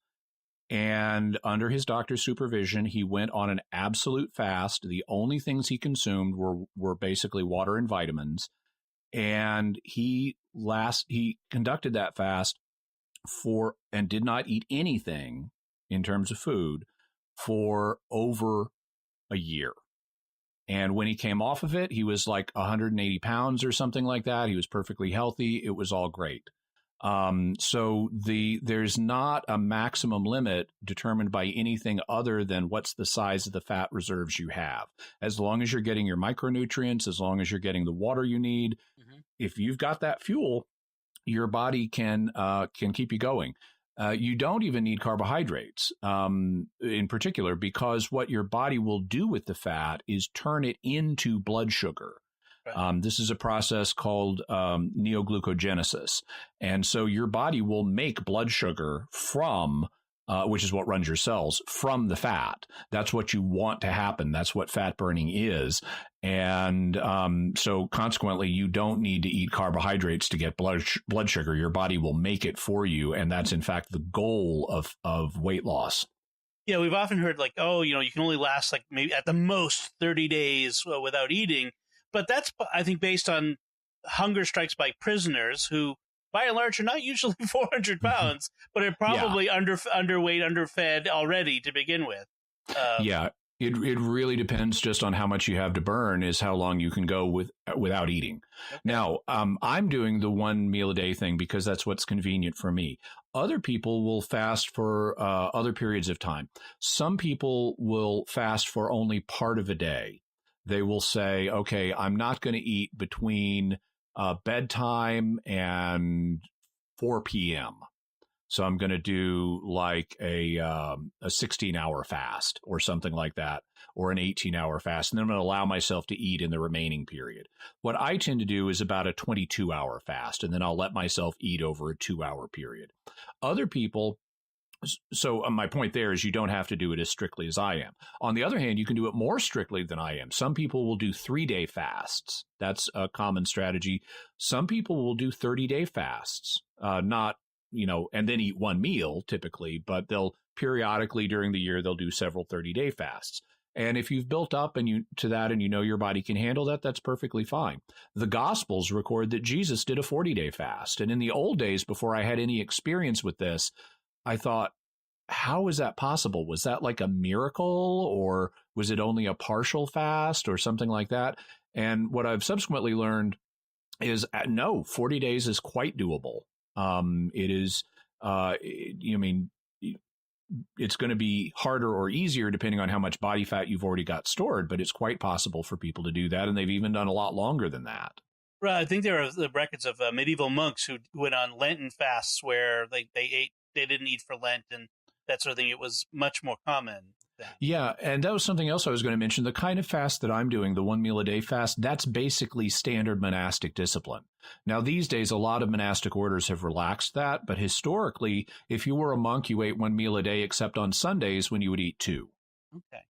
and under his doctor's supervision, he went on an absolute fast. The only things he consumed were basically water and vitamins. And he conducted that fast and did not eat anything in terms of food for over a year. And when he came off of it, he was like 180 pounds or something like that. He was perfectly healthy. It was all great. So there's not a maximum limit determined by anything other than what's the size of the fat reserves you have. As long as you're getting your micronutrients, as long as you're getting the water you need, if you've got that fuel, your body can keep you going. You don't even need carbohydrates in particular, because what your body will do with the fat is turn it into blood sugar. Right. This is a process called neoglucogenesis. And so your body will make blood sugar from, which is what runs your cells, from the fat. That's what you want to happen. That's what fat burning is. And so consequently, you don't need to eat carbohydrates to get blood sugar. Your body will make it for you. And that's, in fact, the goal of weight loss. Yeah, we've often heard like, you can only last like maybe at the most 30 days without eating. But that's, I think, based on hunger strikes by prisoners who, by and large, are not usually 400 pounds, but are probably underweight, underfed already to begin with. It really depends just on how much you have to burn is how long you can go without eating. Okay. Now, I'm doing the 1 meal a day thing because that's what's convenient for me. Other people will fast for other periods of time. Some people will fast for only part of a day. They will say, okay, I'm not going to eat between bedtime and 4 p.m. So I'm going to do like a 16-hour fast or something like that, or an 18-hour fast. And then I'm going to allow myself to eat in the remaining period. What I tend to do is about a 22-hour fast, and then I'll let myself eat over a 2-hour period. Other people, so my point there is you don't have to do it as strictly as I am. On the other hand, you can do it more strictly than I am. Some people will do 3-day fasts. That's a common strategy. Some people will do 30-day fasts, and then eat 1 meal typically, but they'll periodically during the year, they'll do several 30-day fasts. And if you've built up to that and you know your body can handle that, that's perfectly fine. The Gospels record that Jesus did a 40-day fast. And in the old days, before I had any experience with this, I thought, how is that possible? Was that like a miracle, or was it only a partial fast or something like that? And what I've subsequently learned is no, 40 days is quite doable. It is, it's going to be harder or easier depending on how much body fat you've already got stored, but it's quite possible for people to do that. And they've even done a lot longer than that. Right. I think there are the records of medieval monks who went on Lenten fasts where they didn't eat for Lent and that sort of thing. It was much more common then. Yeah, and that was something else I was going to mention. The kind of fast that I'm doing, the 1 meal a day fast, that's basically standard monastic discipline. Now, these days, a lot of monastic orders have relaxed that, but historically, if you were a monk, you ate 1 meal a day, except on Sundays when you would eat 2. Okay.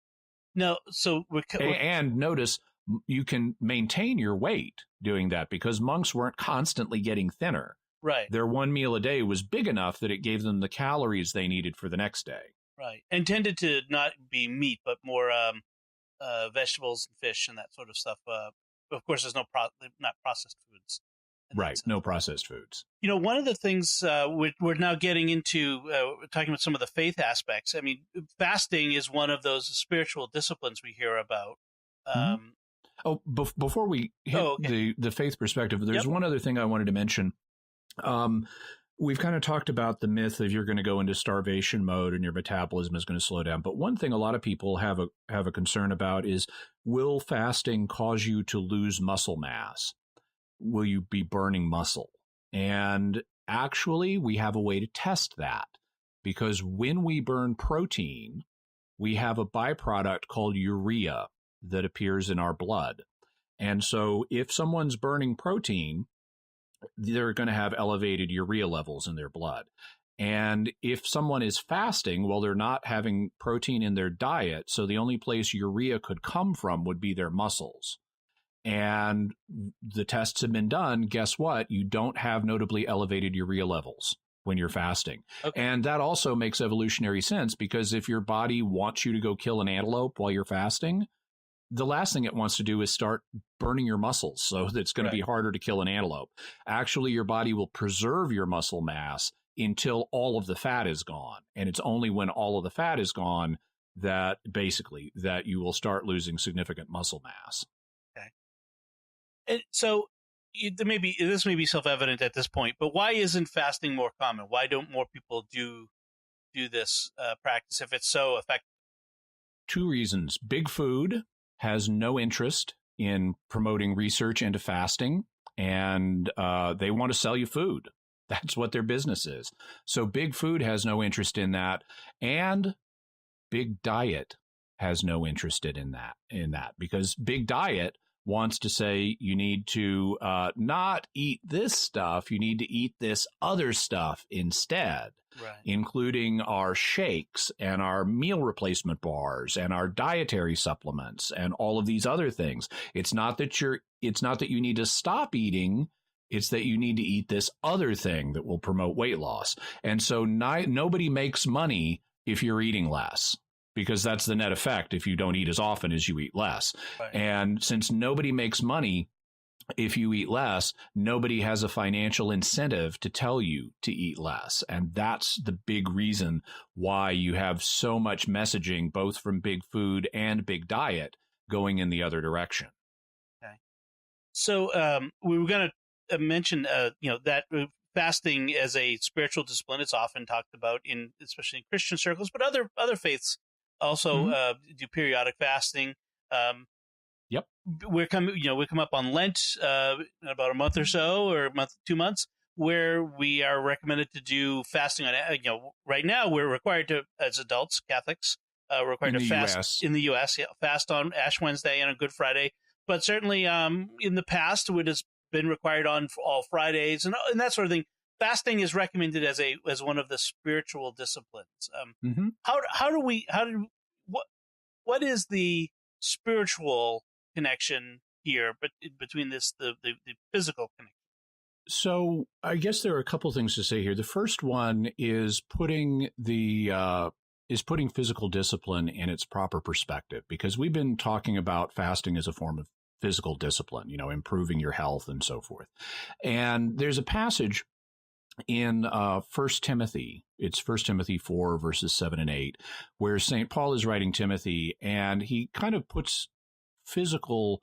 No, so and notice you can maintain your weight doing that because monks weren't constantly getting thinner. Right. Their 1 meal a day was big enough that it gave them the calories they needed for the next day. Right. And tended to not be meat, but more vegetables and fish and that sort of stuff. Of course, there's not processed foods. Right. No processed foods. You know, one of the things we're now getting into, talking about some of the faith aspects. I mean, fasting is one of those spiritual disciplines we hear about. Before we hit the faith perspective, there's one other thing I wanted to mention. We've kind of talked about the myth of you're going to go into starvation mode and your metabolism is going to slow down. But one thing a lot of people have a concern about is, will fasting cause you to lose muscle mass? Will you be burning muscle? And actually, we have a way to test that, because when we burn protein, we have a byproduct called urea that appears in our blood. And so if someone's burning protein, they're going to have elevated urea levels in their blood. And if someone is fasting, well, they're not having protein in their diet, so the only place urea could come from would be their muscles. And the tests have been done. Guess what? You don't have notably elevated urea levels when you're fasting. Okay. And that also makes evolutionary sense, because if your body wants you to go kill an antelope while you're fasting, the last thing it wants to do is start burning your muscles, so that it's going to be harder to kill an antelope. Actually, your body will preserve your muscle mass until all of the fat is gone. And it's only when all of the fat is gone that you will start losing significant muscle mass. Okay. And so this may be self-evident at this point, but why isn't fasting more common? Why don't more people do this practice if it's so effective? 2 reasons. Big food has no interest in promoting research into fasting, and they want to sell you food. That's what their business is. So big food has no interest in that, and big diet has no interest in that, because big diet wants to say you need to not eat this stuff, you need to eat this other stuff instead. Right. Including our shakes and our meal replacement bars and our dietary supplements and all of these other things. It's not that you need to stop eating. It's that you need to eat this other thing that will promote weight loss. And so nobody makes money if you're eating less, because that's the net effect if you don't eat as often as you eat less. Right. And since nobody makes money if you eat less, nobody has a financial incentive to tell you to eat less. And that's the big reason why you have so much messaging, both from big food and big diet, going in the other direction. Okay. So we were going to mention, that fasting as a spiritual discipline, it's often talked about especially in Christian circles, but other faiths also do periodic fasting. Yep. We come up on Lent in about a month or so, or 2 months, where we are recommended to do fasting on. Right now we're required to, as adults, Catholics, required to fast in the U.S. Fast on Ash Wednesday and on Good Friday. But certainly, in the past, it has been required on all Fridays and that sort of thing. Fasting is recommended as one of the spiritual disciplines. What is the spiritual connection here, but between the physical connection? So I guess there are a couple things to say here. The first one is putting the is putting physical discipline in its proper perspective, because we've been talking about fasting as a form of physical discipline, improving your health and so forth. And there's a passage in 1 Timothy, it's 1 Timothy 4, verses 7 and 8, where St. Paul is writing Timothy, and he kind of puts physical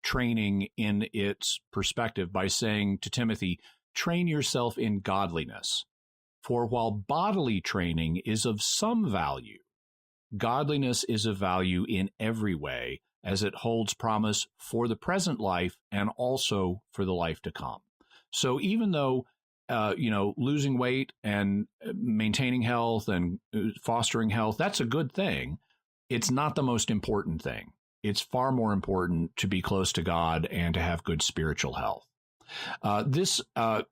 training in its perspective by saying to Timothy, train yourself in godliness. For while bodily training is of some value, godliness is of value in every way, as it holds promise for the present life and also for the life to come. So even though, losing weight and maintaining health and fostering health, that's a good thing, it's not the most important thing. It's far more important to be close to God and to have good spiritual health. This kind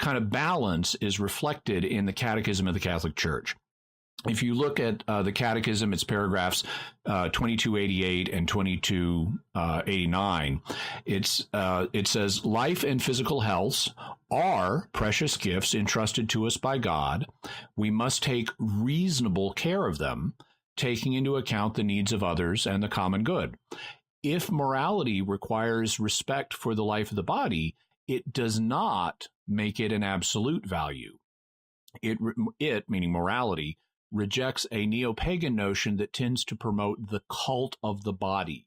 of balance is reflected in the Catechism of the Catholic Church. If you look at the Catechism, it's paragraphs 2288 and 2289. It says, life and physical health are precious gifts entrusted to us by God. We must take reasonable care of them, taking into account the needs of others and the common good. If morality requires respect for the life of the body, it does not make it an absolute value. It, meaning morality, rejects a neo-pagan notion that tends to promote the cult of the body,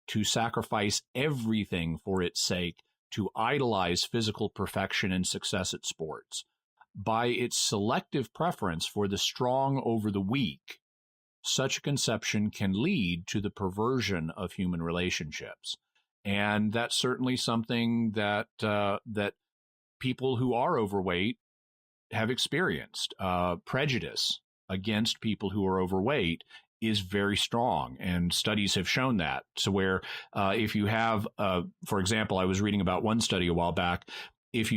to sacrifice everything for its sake, to idolize physical perfection and success at sports. By its selective preference for the strong over the weak, such a conception can lead to the perversion of human relationships. And that's certainly something that that people who are overweight have experienced. Prejudice against people who are overweight is very strong, and studies have shown that. So where if you have, for example, I was reading about one study a while back, if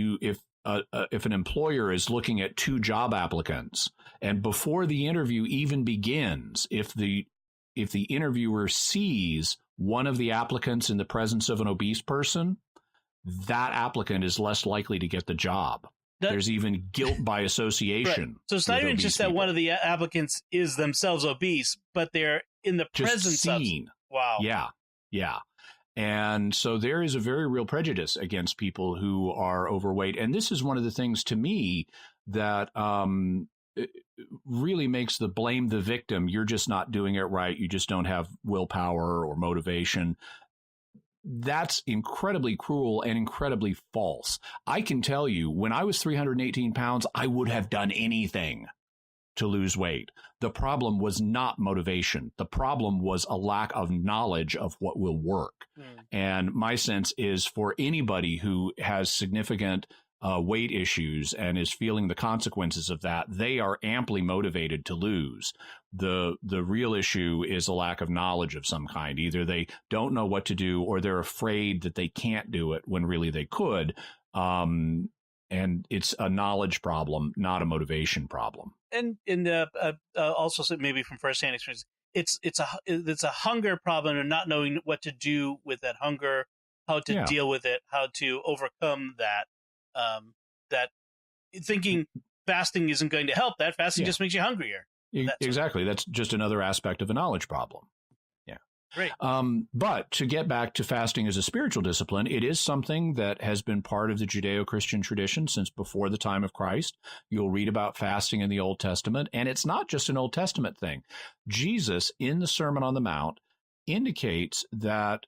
an employer is looking at 2 job applicants, and before the interview even begins, if the interviewer sees one of the applicants in the presence of an obese person, that applicant is less likely to get the job. There's even guilt by association. Right. So it's not even just that one of the applicants is themselves obese, but they're in the presence seen. Wow. Yeah. And so there is a very real prejudice against people who are overweight. And this is one of the things to me that really makes the blame the victim. You're just not doing it right. You just don't have willpower or motivation. That's incredibly cruel and incredibly false. I can tell you, when I was 318 pounds, I would have done anything to lose weight. The problem was not motivation. The problem was a lack of knowledge of what will work. And my sense is, for anybody who has significant weight issues and is feeling the consequences of that, they are amply motivated to lose. The real issue is a lack of knowledge of some kind. Either they don't know what to do, or they're afraid that they can't do it when really they could. And it's a knowledge problem, not a motivation problem. And also, maybe from firsthand experience, it's a hunger problem, and not knowing what to do with that hunger, how to deal with it, how to overcome that. That thinking fasting isn't going to help. That fasting just makes you hungrier. Exactly. That's just another aspect of a knowledge problem. Yeah. Great. But to get back to fasting as a spiritual discipline, it is something that has been part of the Judeo-Christian tradition since before the time of Christ. You'll read about fasting in the Old Testament, and it's not just an Old Testament thing. Jesus, in the Sermon on the Mount, indicates that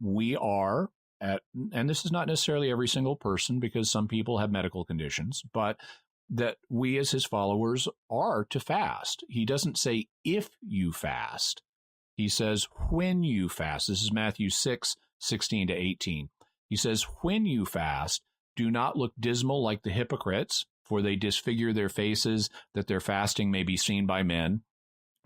we are and this is not necessarily every single person, because some people have medical conditions, but that we as his followers are to fast. He doesn't say if you fast. He says when you fast. This is Matthew 6:16 to 18. He says, when you fast, do not look dismal like the hypocrites, for they disfigure their faces, that their fasting may be seen by men.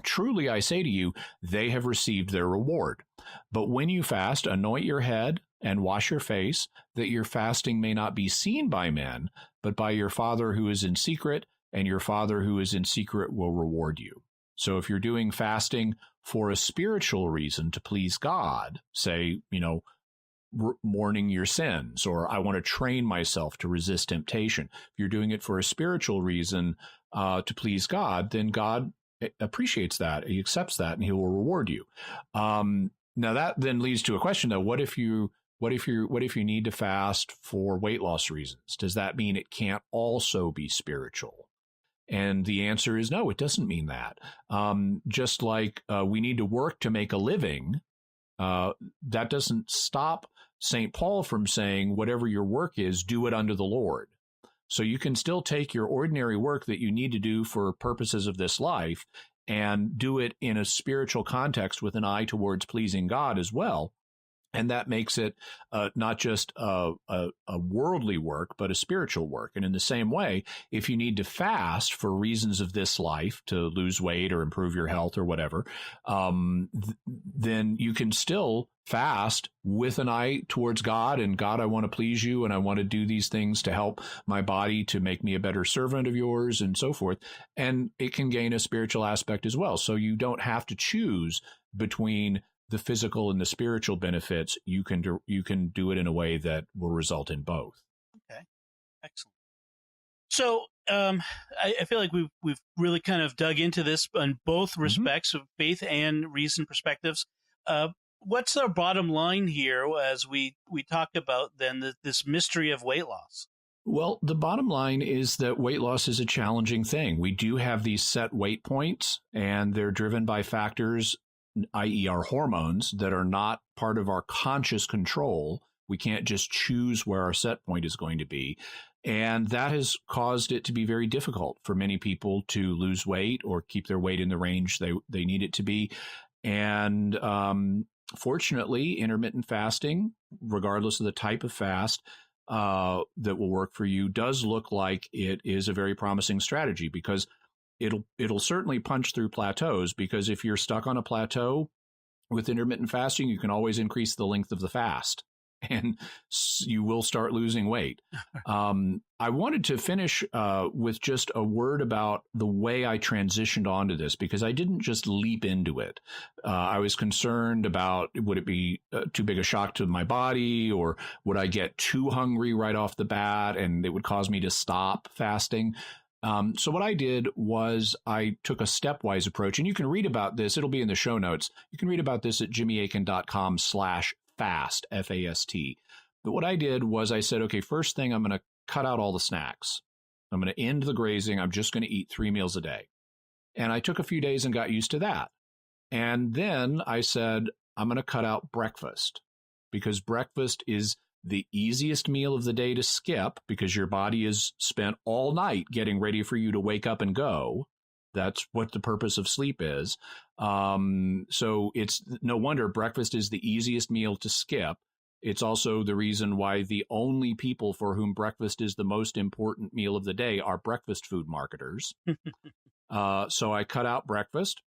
Truly, I say to you, they have received their reward. But when you fast, anoint your head and wash your face, that your fasting may not be seen by men, but by your Father who is in secret, and your Father who is in secret will reward you. So if you're doing fasting for a spiritual reason to please God, say, mourning your sins, or I want to train myself to resist temptation. If you're doing it for a spiritual reason, to please God, then God appreciates that. He accepts that, and he will reward you. Now that then leads to a question, though. What if you need to fast for weight loss reasons? Does that mean it can't also be spiritual? And the answer is no, it doesn't mean that. Just like we need to work to make a living, that doesn't stop St. Paul from saying, whatever your work is, do it unto the Lord. So you can still take your ordinary work that you need to do for purposes of this life and do it in a spiritual context with an eye towards pleasing God as well. And that makes it not just a worldly work, but a spiritual work. And in the same way, if you need to fast for reasons of this life, to lose weight or improve your health or whatever, then you can still fast with an eye towards God. And God, I want to please you, and I want to do these things to help my body to make me a better servant of yours, and so forth. And it can gain a spiritual aspect as well. So you don't have to choose between the physical and the spiritual benefits. You can do it in a way that will result in both. Okay, excellent. So I feel like we've really kind of dug into this on both respects of faith and reason perspectives. What's our bottom line here as we talk about then this mystery of weight loss? Well, the bottom line is that weight loss is a challenging thing. We do have these set weight points, and they're driven by factors, i.e. our hormones, that are not part of our conscious control. We can't just choose where our set point is going to be. And that has caused it to be very difficult for many people to lose weight or keep their weight in the range they need it to be. And fortunately, intermittent fasting, regardless of the type of fast that will work for you, does look like it is a very promising strategy, because it'll certainly punch through plateaus, because if you're stuck on a plateau with intermittent fasting, you can always increase the length of the fast, and you will start losing weight. I wanted to finish with just a word about the way I transitioned onto this, because I didn't just leap into it. I was concerned about, would it be too big a shock to my body, or would I get too hungry right off the bat and it would cause me to stop fasting? So what I did was I took a stepwise approach, and you can read about this. It'll be in the show notes. You can read about this at jimmyakin.com/fast, F-A-S-T. But what I did was I said, okay, first thing, I'm going to cut out all the snacks. I'm going to end the grazing. I'm just going to eat 3 meals a day. And I took a few days and got used to that. And then I said, I'm going to cut out breakfast, because breakfast is the easiest meal of the day to skip, because your body is spent all night getting ready for you to wake up and go. That's what the purpose of sleep is. So it's no wonder breakfast is the easiest meal to skip. It's also the reason why the only people for whom breakfast is the most important meal of the day are breakfast food marketers. So I cut out breakfast,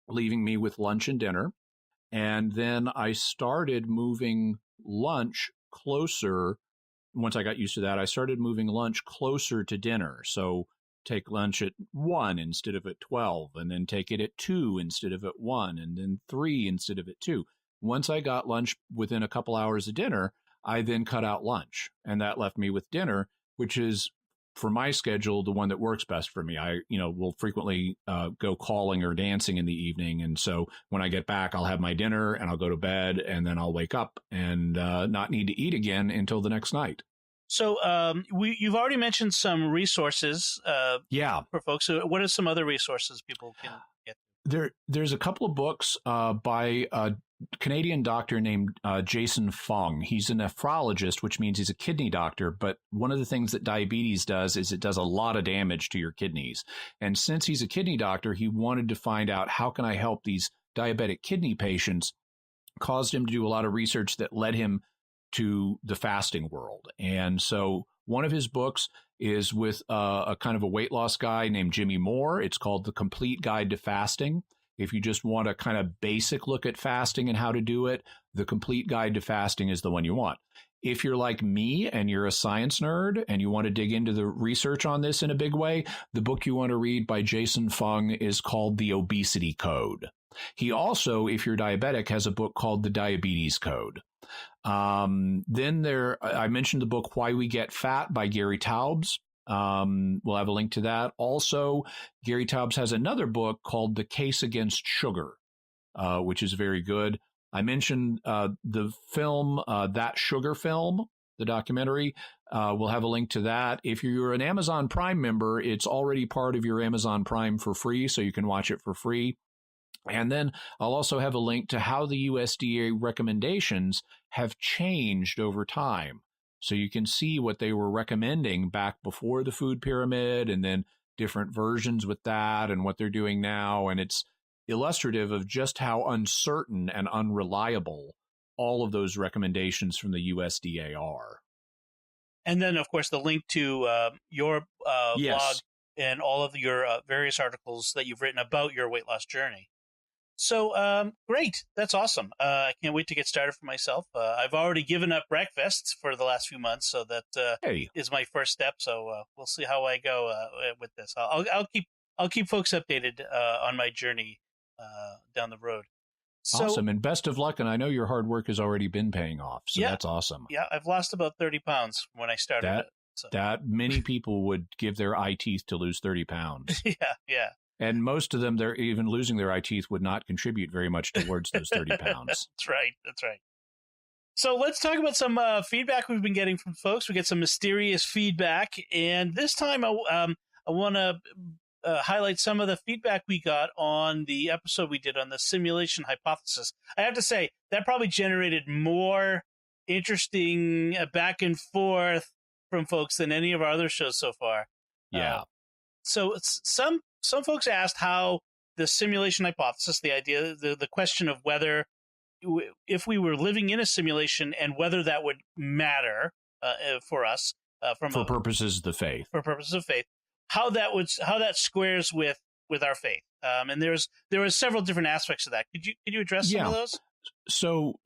leaving me with lunch and dinner. And then I started moving lunch closer. Once I got used to that, I started moving lunch closer to dinner. So take lunch at 1 instead of at 12, and then take it at 2 instead of at 1, and then 3 instead of at 2. Once I got lunch within a couple hours of dinner, I then cut out lunch, and that left me with dinner, which is, for my schedule, the one that works best for me. I, will frequently go calling or dancing in the evening. And so when I get back, I'll have my dinner and I'll go to bed, and then I'll wake up and not need to eat again until the next night. So you've already mentioned some resources for folks. So what are some other resources people can get? There's a couple of books by a Canadian doctor named Jason Fung. He's a nephrologist, which means he's a kidney doctor. But one of the things that diabetes does is it does a lot of damage to your kidneys. And since he's a kidney doctor, he wanted to find out, how can I help these diabetic kidney patients? Caused him to do a lot of research that led him to the fasting world. And so one of his books is with a kind of a weight loss guy named Jimmy Moore. It's called The Complete Guide to Fasting. If you just want a kind of basic look at fasting and how to do it, The Complete Guide to Fasting is the one you want. If you're like me and you're a science nerd and you want to dig into the research on this in a big way, the book you want to read by Jason Fung is called The Obesity Code. He also, if you're diabetic, has a book called The Diabetes Code. Then I mentioned the book Why We Get Fat by Gary Taubes. We'll have a link to that. Also, Gary Taubes has another book called The Case Against Sugar, which is very good. I mentioned the film, That Sugar Film, the documentary. We'll have a link to that. If you're an Amazon Prime member, it's already part of your Amazon Prime for free, so you can watch it for free. And then I'll also have a link to how the USDA recommendations have changed over time. So you can see what they were recommending back before the food pyramid, and then different versions with that and what they're doing now. And it's illustrative of just how uncertain and unreliable all of those recommendations from the USDA are. And then, of course, the link to your Yes. blog and all of your various articles that you've written about your weight loss journey. So, great. That's awesome. I can't wait to get started for myself. I've already given up breakfast for the last few months, so that is my first step. So we'll see how I go with this. I'll keep folks updated on my journey down the road. So, awesome. And best of luck. And I know your hard work has already been paying off. So that's awesome. Yeah, I've lost about 30 pounds when I started it. So. That many people would give their eye teeth to lose 30 pounds. Yeah. And most of them, they're even losing their eye teeth would not contribute very much towards those 30 pounds. That's right. So let's talk about some feedback we've been getting from folks. We get some mysterious feedback. And this time I want to highlight some of the feedback we got on the episode we did on the simulation hypothesis. I have to say, that probably generated more interesting back and forth from folks than any of our other shows so far. Yeah. So some folks asked how the simulation hypothesis, the idea, the question of whether, if we were living in a simulation and whether that would matter for us for purposes of the faith. For purposes of faith, how that squares with our faith. And there was several different aspects of that. Could you address some of those? So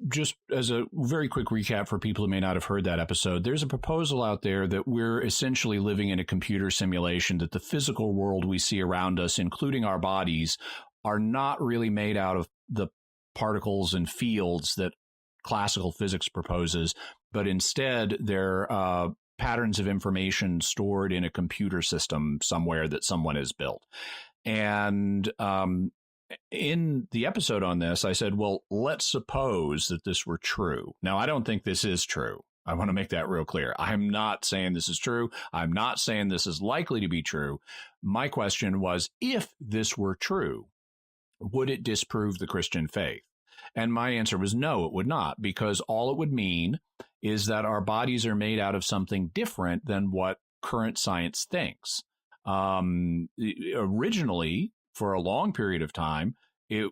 just as a very quick recap for people who may not have heard that episode, there's a proposal out there that we're essentially living in a computer simulation, that the physical world we see around us, including our bodies, are not really made out of the particles and fields that classical physics proposes, but instead they're patterns of information stored in a computer system somewhere that someone has built. And in the episode on this, I said, well, let's suppose that this were true. Now, I don't think this is true. I want to make that real clear. I'm not saying this is true. I'm not saying this is likely to be true. My question was, if this were true, would it disprove the Christian faith? And my answer was no, it would not, because all it would mean is that our bodies are made out of something different than what current science thinks. Originally, for a long period of time, you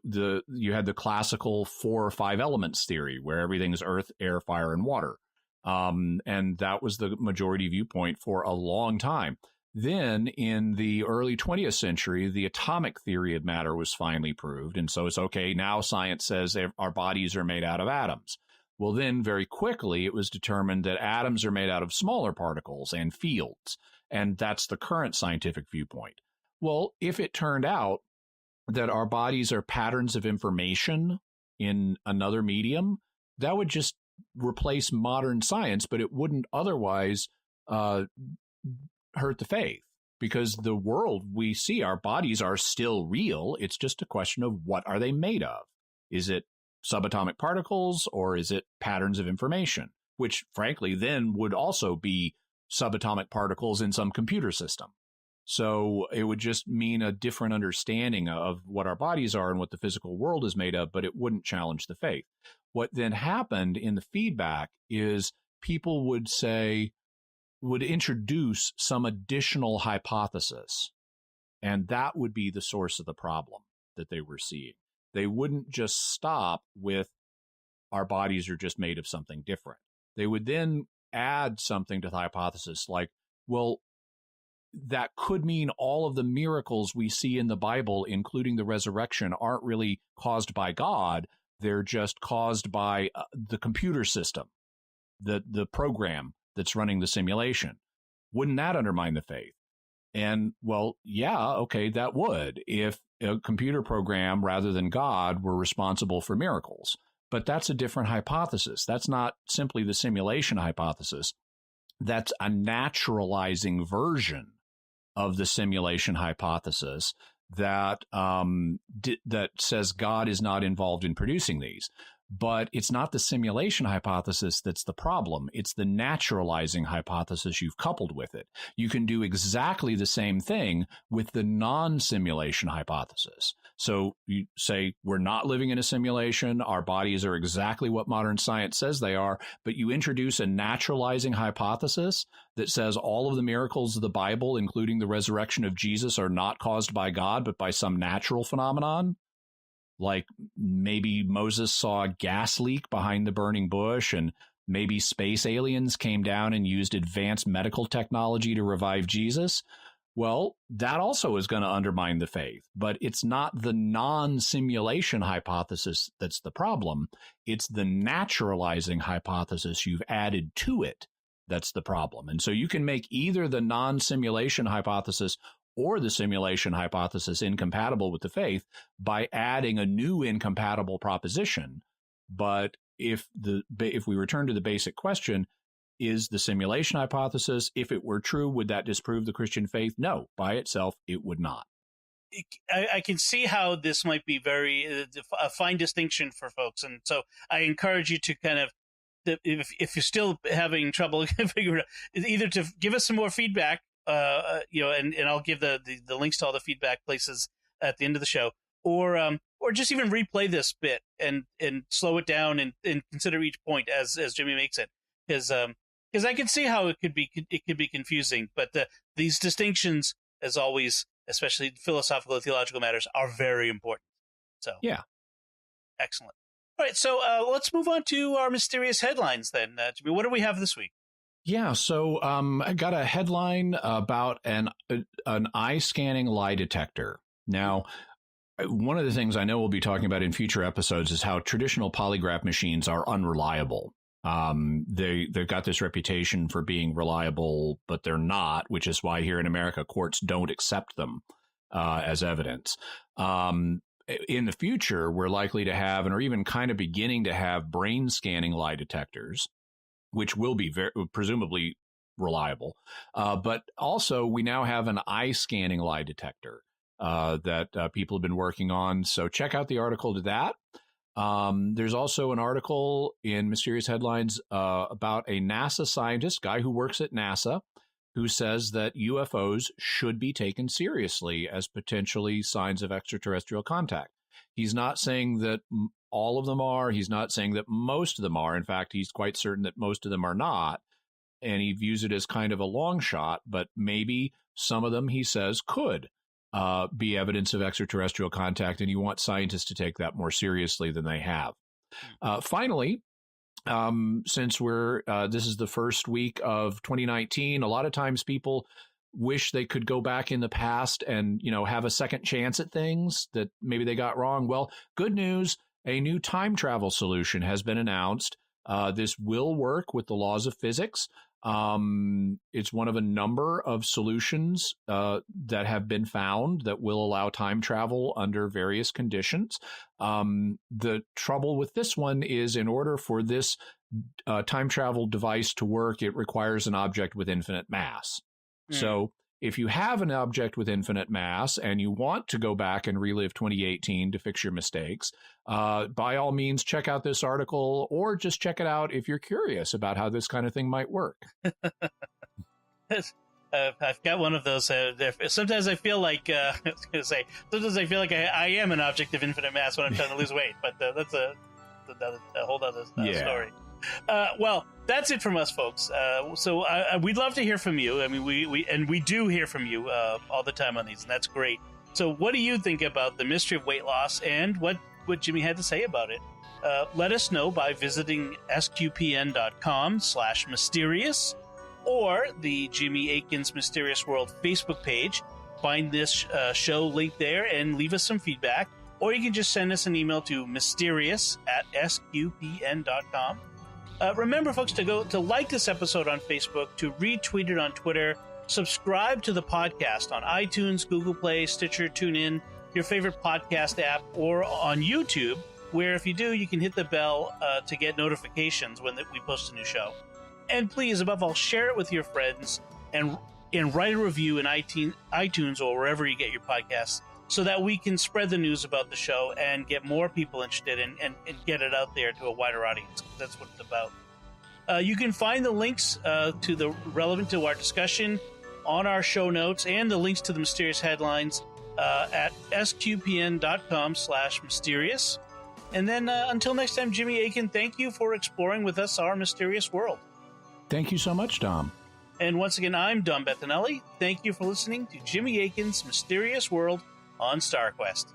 had the classical 4 or 5 elements theory, where everything is earth, air, fire, and water. And that was the majority viewpoint for a long time. Then in the early 20th century, the atomic theory of matter was finally proved. And so it's okay, now science says our bodies are made out of atoms. Well, then very quickly it was determined that atoms are made out of smaller particles and fields. And that's the current scientific viewpoint. Well, if it turned out that our bodies are patterns of information in another medium, that would just replace modern science, but it wouldn't otherwise hurt the faith, because the world we see, our bodies are still real. It's just a question of what are they made of? Is it subatomic particles or is it patterns of information, which frankly then would also be subatomic particles in some computer system. So it would just mean a different understanding of what our bodies are and what the physical world is made of, but it wouldn't challenge the faith. What then happened in the feedback is people would introduce some additional hypothesis, and that would be the source of the problem that they were seeing. They wouldn't just stop with our bodies are just made of something different. They would then add something to the hypothesis like, well, that could mean all of the miracles we see in the Bible, including the resurrection, aren't really caused by God. They're just caused by the computer system, the program that's running the simulation. Wouldn't that undermine the faith? And, well, yeah, okay, that would, if a computer program rather than God were responsible for miracles. But that's a different hypothesis. That's not simply the simulation hypothesis. that's a naturalizing version of the simulation hypothesis that that says God is not involved in producing these. But it's not the simulation hypothesis that's the problem. It's the naturalizing hypothesis you've coupled with it. You can do exactly the same thing with the non-simulation hypothesis. So you say, we're not living in a simulation. Our bodies are exactly what modern science says they are. But you introduce a naturalizing hypothesis that says all of the miracles of the Bible, including the resurrection of Jesus, are not caused by God, but by some natural phenomenon. Like maybe Moses saw a gas leak behind the burning bush, and maybe space aliens came down and used advanced medical technology to revive Jesus. Well, that also is going to undermine the faith. But it's not the non-simulation hypothesis that's the problem. It's the naturalizing hypothesis you've added to it that's the problem. And so you can make either the non-simulation hypothesis or the simulation hypothesis incompatible with the faith by adding a new incompatible proposition. But if we return to the basic question, is the simulation hypothesis, if it were true, would that disprove the Christian faith? No, by itself, it would not. I can see how this might be a fine distinction for folks. And so I encourage you to kind of, if you're still having trouble figuring it out, either to give us some more feedback, and I'll give the links to all the feedback places at the end of the show, or just even replay this bit and slow it down and consider each point as Jimmy makes it, because I can see how it could be confusing, but these distinctions, as always, especially philosophical and theological matters, are very important. So yeah, excellent. All right, so let's move on to our mysterious headlines then. Jimmy, what do we have this week? Yeah, so I got a headline about an eye scanning lie detector. Now, one of the things I know we'll be talking about in future episodes is how traditional polygraph machines are unreliable. They've got this reputation for being reliable, but they're not, which is why here in America, courts don't accept them as evidence. In the future, we're likely to have, and are even kind of beginning to have, brain scanning lie detectors, which will be presumably reliable. But also, we now have an eye scanning lie detector that people have been working on. So check out the article to that. There's also an article in Mysterious Headlines about a NASA scientist, guy who works at NASA, who says that UFOs should be taken seriously as potentially signs of extraterrestrial contact. He's not saying that all of them are. He's not saying that most of them are. In fact, he's quite certain that most of them are not. And he views it as kind of a long shot, but maybe some of them, he says, could be evidence of extraterrestrial contact, and he wants scientists to take that more seriously than they have. Finally, since this is the first week of 2019, a lot of times people wish they could go back in the past and, have a second chance at things that maybe they got wrong. Well, good news, a new time travel solution has been announced. This will work with the laws of physics. It's one of a number of solutions that have been found that will allow time travel under various conditions. The trouble with this one is, in order for this time travel device to work, it requires an object with infinite mass. So if you have an object with infinite mass and you want to go back and relive 2018 to fix your mistakes, by all means, check out this article, or just check it out if you're curious about how this kind of thing might work. I've got one of those. Sometimes I feel like I am an object of infinite mass when I'm trying to lose weight, but that's a whole other story. Well, that's it from us, folks. So we'd love to hear from you. I mean, we do hear from you all the time on these, and that's great. So what do you think about the mystery of weight loss, and what Jimmy had to say about it? Let us know by visiting sqpn.com/mysterious or the Jimmy Akin's Mysterious World Facebook page. Find this show link there and leave us some feedback. Or you can just send us an email to mysterious@sqpn.com. Remember, folks, to like this episode on Facebook, to retweet it on Twitter, subscribe to the podcast on iTunes, Google Play, Stitcher, TuneIn, your favorite podcast app, or on YouTube, where if you do, you can hit the bell to get notifications when we post a new show. And please, above all, share it with your friends and write a review in iTunes or wherever you get your podcasts so that we can spread the news about the show and get more people interested and get it out there to a wider audience. That's what it's about. You can find the links to the relevant to our discussion on our show notes and the links to the mysterious headlines at sqpn.com/mysterious. And then until next time, Jimmy Akin, thank you for exploring with us our mysterious world. Thank you so much, Dom. And once again, I'm Dom Bettinelli. Thank you for listening to Jimmy Akin's Mysterious World on StarQuest.